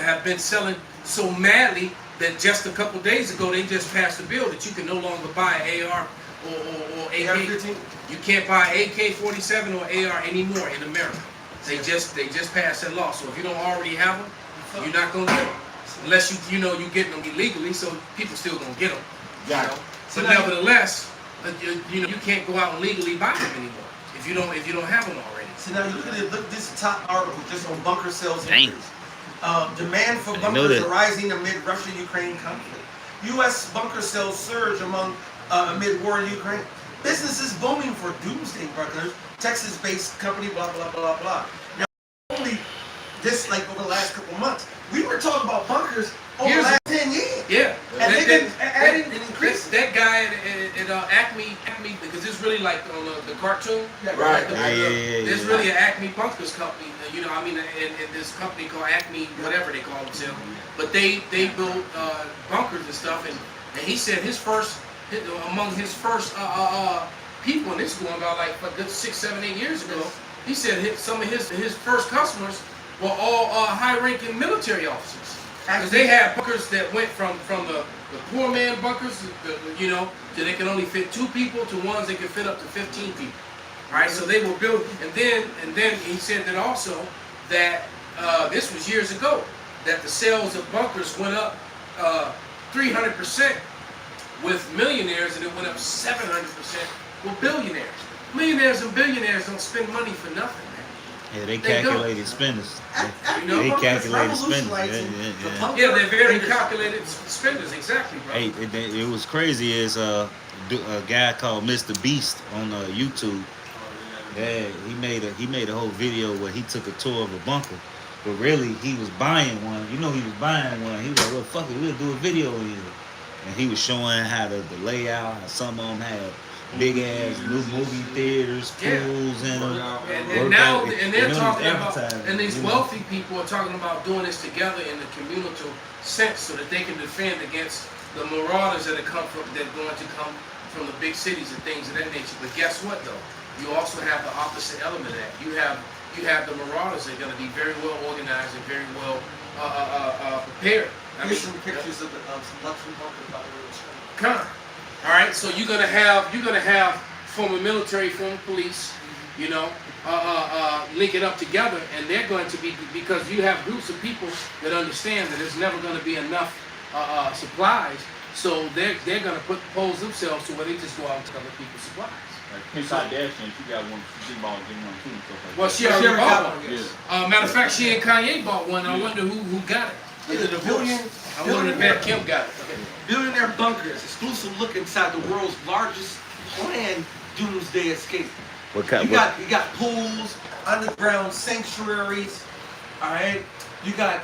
have been selling so madly that just a couple days ago they just passed a bill that you can no longer buy an AR or AK. AR-15? You can't buy AK-47 or AR anymore in America. They just passed that law. So if you don't already have them, you're not gonna get them unless you getting them illegally. So people still gonna get them. Yeah. But nevertheless, you can't go out and legally buy them anymore if you don't have them already. So now you look at it. Look at this top article just on bunker sales Dang. increase. Demand for I didn't know bunkers that. are rising amid Russia-Ukraine conflict. U.S. bunker sales surge amid war in Ukraine. Businesses booming for doomsday bunkers. Texas-based company, blah blah blah blah. Now, only this like over the last couple of months, we were talking about bunkers over the last 10 years. Yeah. And they've been adding and increasing. That guy at Acme, because it's really like on the cartoon. Right. There's really an Acme Bunkers company, you know. I mean, and this company called Acme, whatever they call themselves. But they build bunkers and stuff, and he said among his first people, and this is going about like a good 6, 7, 8 years ago. He said some of his first customers were all high-ranking military officers. Because they had bunkers that went from the poor man bunkers, you know, so they can only fit 2 people to ones that can fit up to 15 people. All right, so they were built, and then he said that also that this was years ago that the sales of bunkers went up 300% with millionaires, and it went up 700% with billionaires. Millionaires and billionaires don't spend money for nothing. Yeah, they calculated spenders. You know, They calculated spenders. Yeah, they're very calculated spenders, exactly, bro. Hey, it was crazy. Is a guy called Mr. Beast on YouTube. Yeah, he made a whole video where he took a tour of a bunker, but really he was buying one. You know, he was buying one. He was like, "Well, fuck it, we'll do a video of it." And he was showing how the layout, how some of them had big ass new movie theaters, pools, and now they're talking about, and these wealthy people are talking about doing this together in the communal sense, so that they can defend against the marauders that are going to come from the big cities and things of that nature. But guess what, though? You also have the opposite element of that. You have the marauders that are going to be very well organized and very well prepared. Here's some pictures of some luxury bunkers by the way. Kind of. All right, so you're gonna have former military, former police, you know, link it up together, and they're going to be, because you have groups of people that understand that there's never going to be enough supplies, so they're going to pose themselves to where they just go out and tell other people supplies. Like Kim Kardashian, she got one. She bought one too. Well, she already bought one. Yeah. Matter of fact, she and Kanye bought one. I wonder who got it. I wonder if Kim got it. Okay. Billionaire bunkers, exclusive look inside the world's largest planned doomsday escape. What kind? You got pools, underground sanctuaries. All right. You got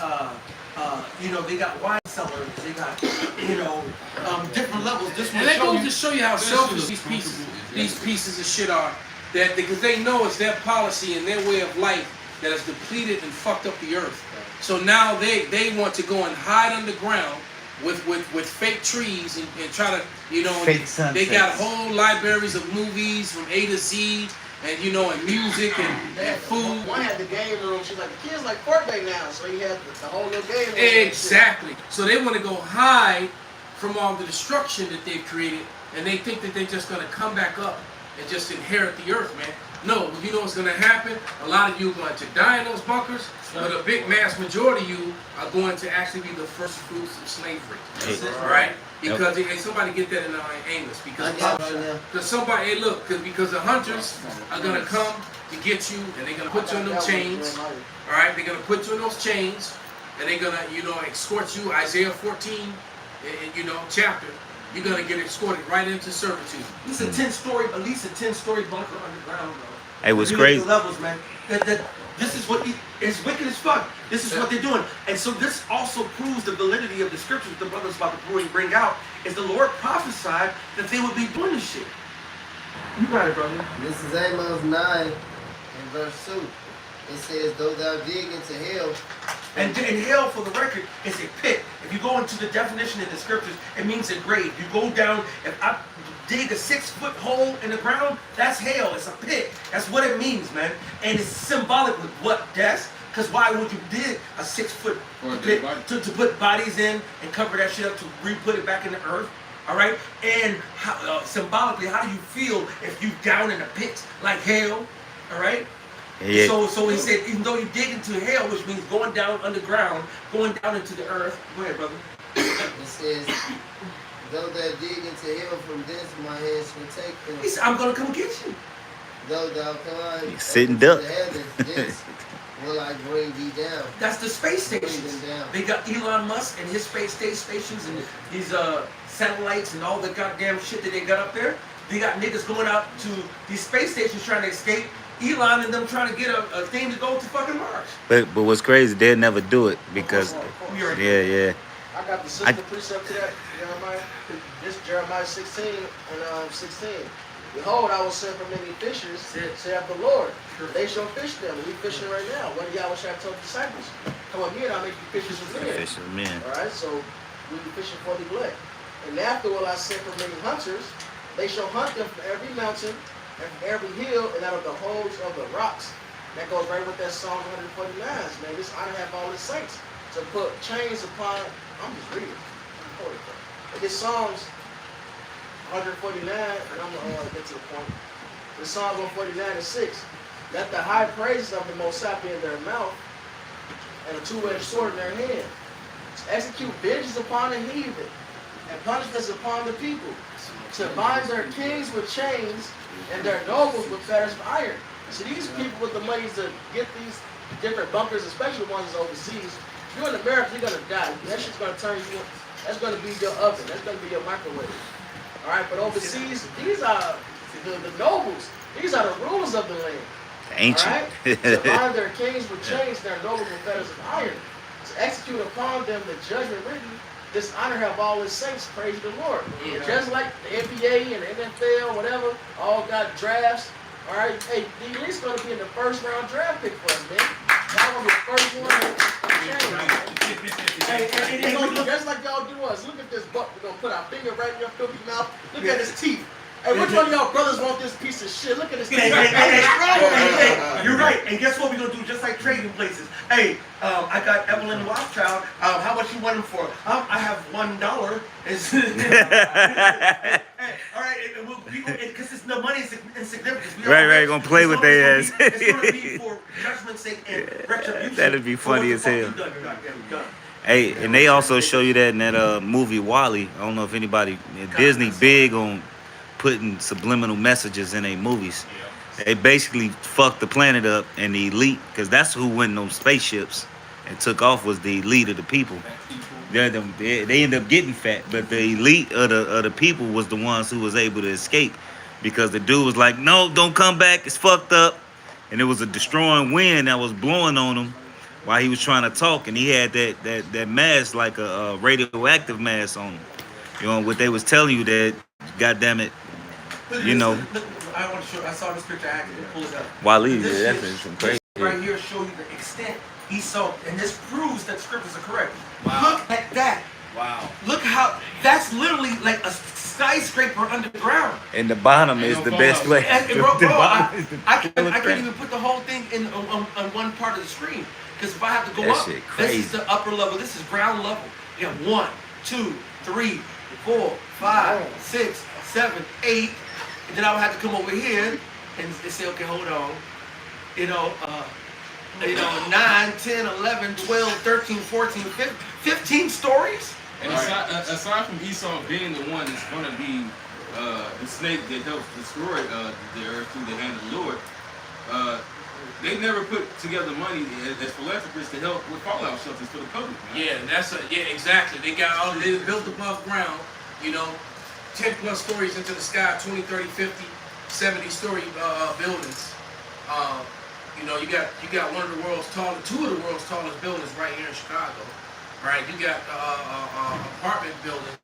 they got wine cellars. They got different levels. This and that goes to show you how selfish these pieces of shit are. That because they know it's their policy and their way of life that has depleted and fucked up the earth. So now they want to go and hide underground with fake trees and try to, fake sunsets. They got whole libraries of movies from A to Z and and music and food. One had the game room. She's like, the kids like Fortnite now, so he had the whole little game room. Exactly. So they want to go hide from all the destruction that they've created, and they think that they're just gonna come back up and just inherit the earth, man. No, you know what's going to happen? A lot of you are going to die in those bunkers, but a big mass majority of you are going to actually be the first fruits of slavery. All right? Because somebody get that in Amos. Because somebody, because the hunters are going to come to get you, and they're going to put you in them chains. All right? They're going to put you in those chains, and they're going to, escort you. Isaiah 14, chapter. You're going to get escorted right into servitude. It's a 10-story, at least a 10-story bunker underground, bro. It was crazy. The levels, man. This is what it's wicked as fuck. This is what they're doing, and so this also proves the validity of the scriptures the brothers about to bring out. Is the Lord prophesied that they would be doing this shit? You got it, brother. This is Amos 9 and verse 2. It says, "Though thou dig into hell," and hell, for the record, is a pit. If you go into the definition in the scriptures, it means a grave. You go down. If I dig a 6-foot hole in the ground, that's hell. It's a pit. That's what it means, man. And it's symbolic with what? Death. Because why would you dig a 6-foot pit to put bodies in and cover that shit up to re-put it back in the earth? All right. And symbolically, how do you feel if you down in a pit like hell? All right. Yeah. So he said, even though you dig into hell, which means going down underground, going down into the earth. Go ahead, brother. It says, "Though thou dig into hell, from thence my hands will take them." He said, "I'm gonna come get you." Go down, come on. You sitting duck. The heavens, yes. Will I bring thee down? That's the space Bring stations. them down. They got Elon Musk and his space stations and these satellites and all the goddamn shit that they got up there. They got niggas going out to these space stations trying to escape. Elon and them trying to get a thing to go to fucking Mars. But what's crazy, they'll never do it because yeah. I got the sister precept to that, Jeremiah. This Jeremiah 16 and 16. Behold, I will send for many fishers, saith the Lord. They shall fish them. We fishing right now. What do y'all wish I told disciples? Come on here and I'll make you fishers of men. Fish of men. Alright, so we be fishing for the elect. And after will I send for many hunters. They shall hunt them from every mountain and from every hill and out of the holes of the rocks. That goes right with that Psalm 149. Man, this honor have all the saints. To put chains upon, I'm just reading. Hold it. This Psalms 149, and I'm gonna get to the point. The Psalms 149 and 6. Let the high praises of the Most High be in their mouth, and a two-edged sword in their hand. To execute vengeance upon the heathen, and punishments upon the people. To bind their kings with chains, and their nobles with fetters of iron. So these people with the money to get these different bunkers, especially the ones that's overseas, if you're in America, you're gonna die. That shit's gonna turn you. That's gonna be your oven. That's gonna be your microwave. All right, but overseas, these are the nobles. These are the rulers of the land. Ancient. All right? To bind their kings with chains, their nobles with fetters of iron. To execute upon them the judgment written. This honor have all his saints. Praise the Lord. Yeah. Just like the NBA and the NFL, whatever, all got drafts. All right, hey, the elite's gonna be in the first round draft pick for us, man. Y'all gonna be the first one. Hey, just like y'all do us. Look at this buck. We're gonna put our finger right in your filthy mouth. Look at his teeth. Hey, which one of y'all brothers want this piece of shit? Look at his teeth. Hey, you're right. And guess what we're gonna do? Just like trading places. Hey, I got Evelyn Rothschild. How much you want him for? I have $1. Hey, all right, because the money is insignificant. Right, gonna play with their ass. It's gonna be for judgment's sake and retribution. That'd be funny as hell. You're done. Hey, and they also show you that in that movie Wall-E. I don't know if anybody Disney big on putting subliminal messages in their movies. They basically fucked the planet up, and the elite, because that's who went in those spaceships and took off, was the elite of the people. They ended up getting fat, but the elite of the people was the ones who was able to escape, because the dude was like, no, don't come back, it's fucked up. And it was a destroying wind that was blowing on him while he was trying to talk, and he had that mask, like a radioactive mask on him. You know, what they was telling you, that, goddamn it, you know. I want to show. I saw this picture. I had to pull it up. Wall-E, that's some crazy. Right here show you the extent he saw, and this proves that the scriptures are correct. Wow. Look at that. Wow. Look how that's literally like a skyscraper underground. And the bottom is the best place. And I can't even put the whole thing in on one part of the screen, because if I have to go up, this is the upper level. This is ground level. You have 1, 2, 3, 4, 5, 6, 7, 8. And then I would have to come over here and say, okay, hold on. 9, 10, 11, 12, 13, 14, 15 stories? And aside from Esau being the one that's going to be the snake that helps destroy the earth through the hand of the Lord, they never put together money as philanthropists to help with fallout shelters for the public. Man. Yeah, exactly. They built above ground, 10 plus stories into the sky, 20, 30, 50, 70 story buildings. You got one of the world's tallest, two of the world's tallest buildings right here in Chicago, right? You got apartment buildings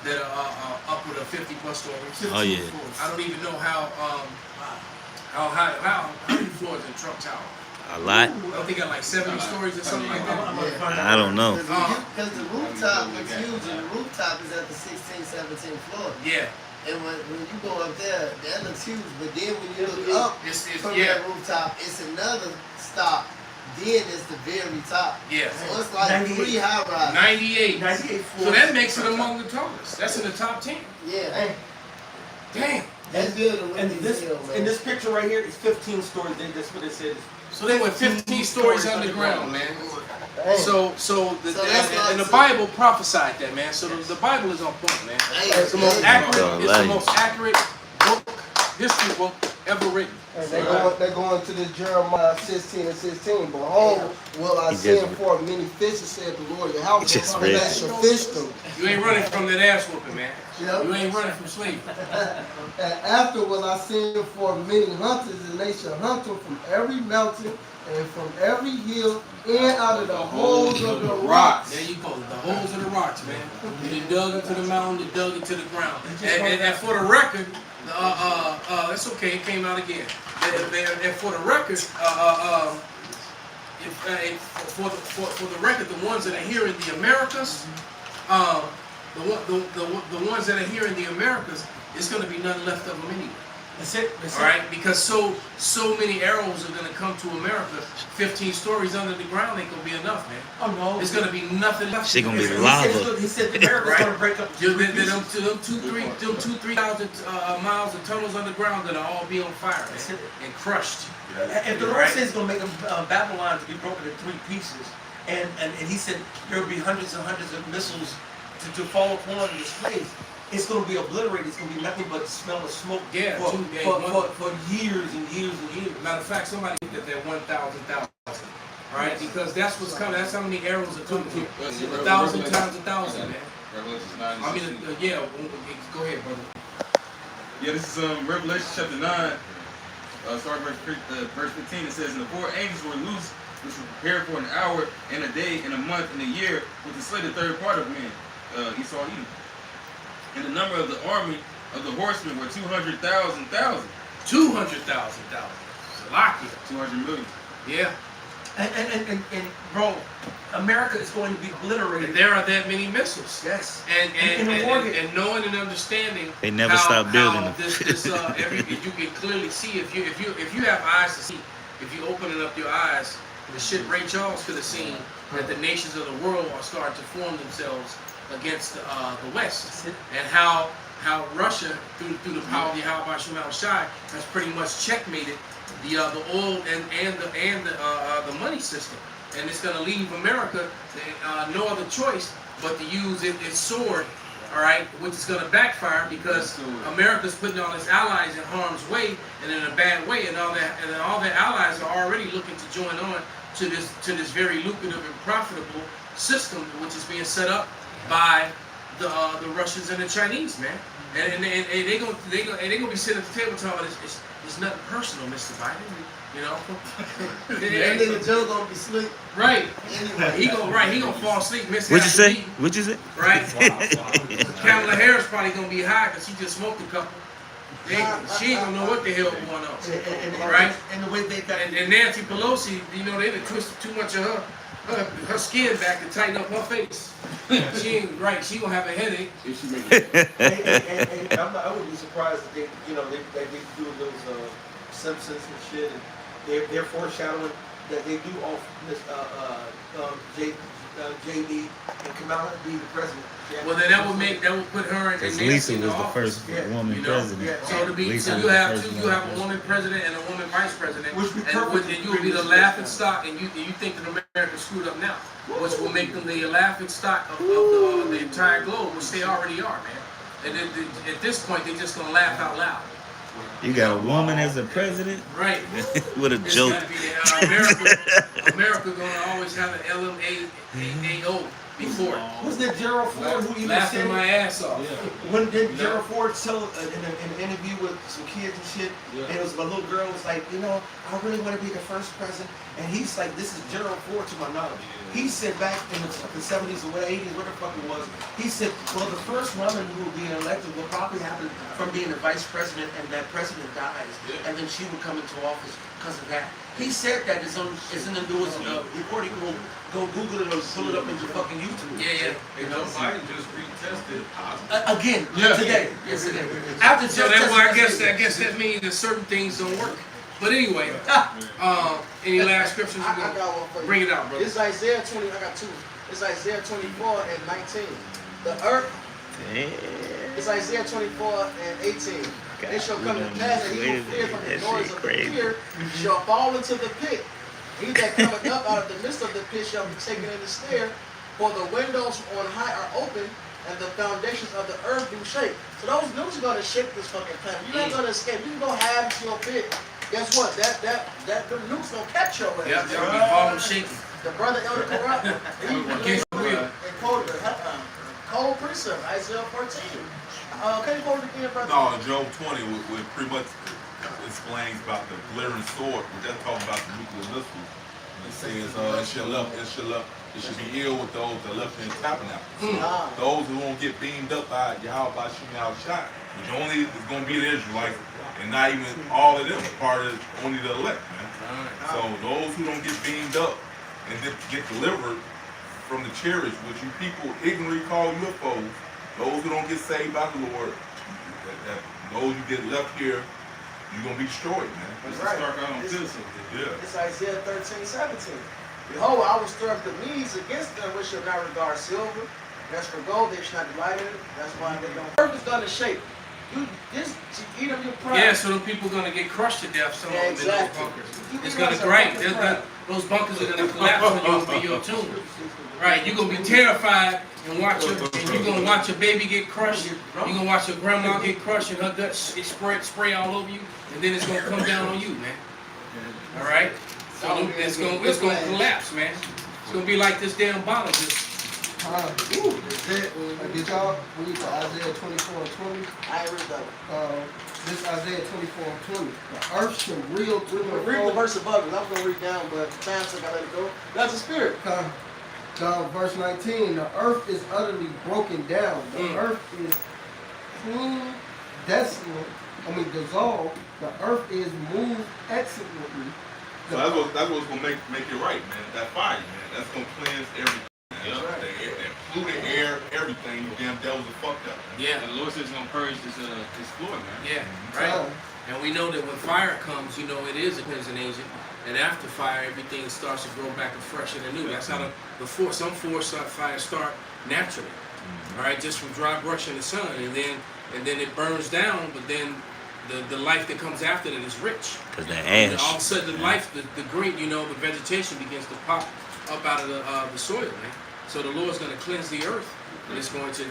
that are upward of 50 plus stories. Oh yeah. I don't even know how many floors in Trump Tower. A lot. I don't think got like 70 stories or something like that. I don't know. Because the rooftop is huge, and the rooftop is at the 16th, 17th floor. Yeah. And when you go up there, that looks huge. But then when you look up from that rooftop, it's another stop. Then it's the very top. Yeah. So it's like 3 high rises. 98 floors. So that makes it among the tallest. That's in the top 10. Yeah. Damn. That's good. And this picture right here is 15 stories. That's what it says. So they went 15 stories underground, man. Hey. So the Bible prophesied that, man. So the Bible is on point, man. It's the most accurate. It's the most accurate book, history book ever written. And they're going to this Jeremiah 16 and 16. Behold, will I send forth many fishes, said the Lord your house, Just and read they shall fish them. You ain't running from that ass whooping, man. Yep. You ain't running from slavery. And after will I send forth many hunters, and they shall hunt them from every mountain and from every hill and out of the holes of the rocks. There you go, the holes of the rocks, man. They dug into the mountain, they dug into the ground. And for the record, that's okay, it came out again. And for the record, for the record, the ones that are here in the Americas, the ones that are here in the Americas, it's going to be none left of them anyway. That's it. All right, because so many arrows are going to come to America. 15 stories under the ground ain't going to be enough, man. Oh no. It's going to be nothing left. She gonna be He lava. said America's going to break up. Them 2,000-3,000 miles of tunnels underground that are all be on fire, man, and crushed. If the Lord says He's going to make Babylon to be broken in 3 pieces, and he said there will be hundreds and hundreds of missiles to fall upon this place, it's going to be obliterated. It's going to be nothing but the smell of smoke for years and years and years. Matter of fact, somebody looked at that 1,000. All right, because that's what's coming. That's how many arrows are coming here. 1,000 times 1,000, man. Revelation 9. I mean, yeah. Go ahead, brother. Yeah, this is Revelation chapter 9, starting verse 15. It says, "And the 4 angels were loose, which were prepared for an hour and a day and a month and a year, with the slated third part of men, Esau, Edom. And the number of the army of the horsemen were 200,000. 200,000. Salakia. 200 million. Yeah. And bro, America is going to be obliterated. And there are that many missiles. Yes. And knowing and understanding They never stop building them. This you can clearly see if you have eyes to see, if you opening up your eyes, the shit Ray Charles could have seen that the nations of the world are starting to form themselves against the West, and how Russia through the power of Yahweh Bashim al-Shai has pretty much checkmated the oil and the money system, and it's going to leave America no other choice but to use its sword, all right, which is going to backfire because America's putting all its allies in harm's way and in a bad way, and all their allies are already looking to join on to this very lucrative and profitable system which is being set up by the Russians and the Chinese, man. And they gonna be sitting at the table talking. It's nothing personal, Mr. Biden. You know. That nigga Joe gonna be asleep. Right. He gonna fall asleep. What'd you say? What'd you say? Right. Kamala Harris probably gonna be high because she just smoked a couple. She ain't gonna know what the hell going on. Right. And the way they got and Nancy Pelosi, you know, they done twisted too much of her skin back to tighten up her face. She ain't right. She gonna have a headache if she make it. and I wouldn't be surprised if they do those Simpsons and shit, and they're foreshadowing that they do off this JD and Kamala be the president. Well, then that would put her in. Because Lisa was the first woman president. So you have a woman president and a woman vice president, and you will be the laughing stock, and you think that America screwed up now, which will make them the laughing stock of the entire globe, which they already are, man. And at this point, they're just gonna laugh out loud. You got a woman as a president? Right. What a joke. America gonna always have an LMAO before. Was that Gerald Ford who even laughing said my ass off? When did Gerald Ford tell in an interview with some kids and shit, and it was my little girl was like, I really want to be the first president, and he's like, this is Gerald Ford to my knowledge. He said back in the 70s or 80s, what the fuck it was, he said, well, the first woman who will be elected will probably happen from being the vice president, and that president dies, and then she would come into office because of that. He said that it's in the news reporting. Go Google it or pull it up into fucking YouTube. Yeah. And Joe Biden just retested again today. Yes, today. After so that's why I guess that means that certain things don't work. But anyway, any last scriptures? I got one for you. Bring it out, brother. It's Isaiah 20. I got two. It's Isaiah 24 and 19. The earth. It's Isaiah 24 and 18. It shall come to pass that he who fear from the noise of the fear shall fall into the pit. He that cometh up out of the midst of the pit shall be taken in the snare. For the windows on high are open, and the foundations of the earth do shake. So those nukes are gonna shake this fucking planet. You're not gonna escape. You can go have to your pit. Guess what? The nukes gonna catch your ass. Yep, they'll be Harlem shaking. The brother Elder Corrupt, he quoted cold precept, Isaiah 14. Can you quote it again, brother? No, Job 20 would pretty much explains about the glittering sword, but that's talking about the nuclear missiles. It says it should be ill with those that left in tabernacle. Those who won't get beamed up by Yahweh Shai, which only is going to be the Israelites, and not even all of them part of only the elect, man. So those who don't get beamed up and get delivered from the chariots, which you people ignorantly call your foes, those who don't get saved by the Lord, those who get left here, you're going to be destroyed, man. That's right. Yeah. It's Isaiah 13:17. Behold, I will stir up the Medes against them which shall not regard silver. As for gold, they shall not delight in it. That's why they don't. The earth is going to shake. You eat up your pride. Yeah, so the people are going to get crushed to death, some of them in those bunkers. It's going to break. Those bunkers are going to collapse on you and be your tomb. Right, you're going to be terrified and you're going to watch your baby get crushed. You're going to watch your grandma get crushed and her guts spray all over you. And then it's going to come down on you, man. All right? So it's going to collapse, man. It's going to be like this damn bottle just. Did y'all read the Isaiah 24:20? I ain't read that. This Isaiah 24:20. The earth shall reel to and Read fro. the verse above it. I'm going to read down, but time so I got to let it go. That's the spirit. Verse 19. The earth is utterly broken down. The earth is clean, desolate. Dissolved. The earth is moved excellently. So that's what's gonna make it right, man. That fire, man. That's gonna cleanse everything. Right. The air, everything. You damn devils are fucked up. Yeah. And the Lord says He's gonna purge this floor, man. Yeah, right. And we know that when fire comes, it is a cleansing agent. And after fire, everything starts to grow back and fresh and anew. That's how some fires start naturally. All right, just from dry brush in the sun, and then it burns down. But then the life that comes after that is rich. Cause the ash. All of a sudden, the life, the green, the vegetation begins to pop up out of the soil, man. So the Lord's going to cleanse the earth, and it's going to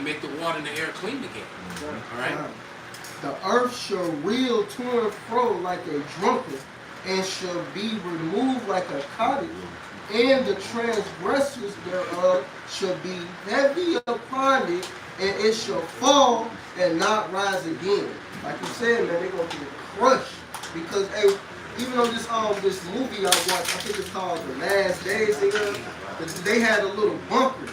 make the water and the air clean again. All right. The earth shall reel to and fro like a drunkard, and shall be removed like a cottage, and the transgressors thereof shall be heavy upon it, and it shall fall and not rise again. Like you said, man, they're gonna get crushed because even on this movie I watched, I think it's called The Last Days. They had a little bunker,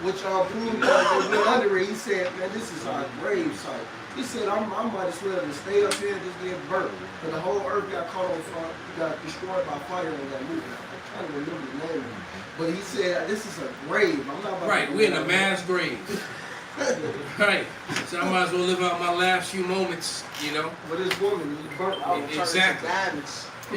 which Bruno went under it. He said, "Man, this is our grave site." He said, "I might as well just stay up here and just get burnt." But the whole earth got caught on fire, got destroyed by fire in that movie. I can't remember the name of it. But he said, "This is a grave. I'm not about right, to we're in a mass grave." Right. So I might as well live out my last few moments, With this woman, he's burnt out. Exactly.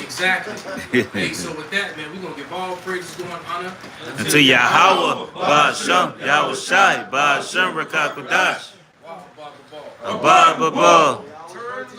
Exactly. Hey, so with that, man, we're going to give all praises, glory, and honor Unto Yahweh, Ba'ashem, Yahweh Shai, Ba'ashem, Rakakudash. Wow, Abba,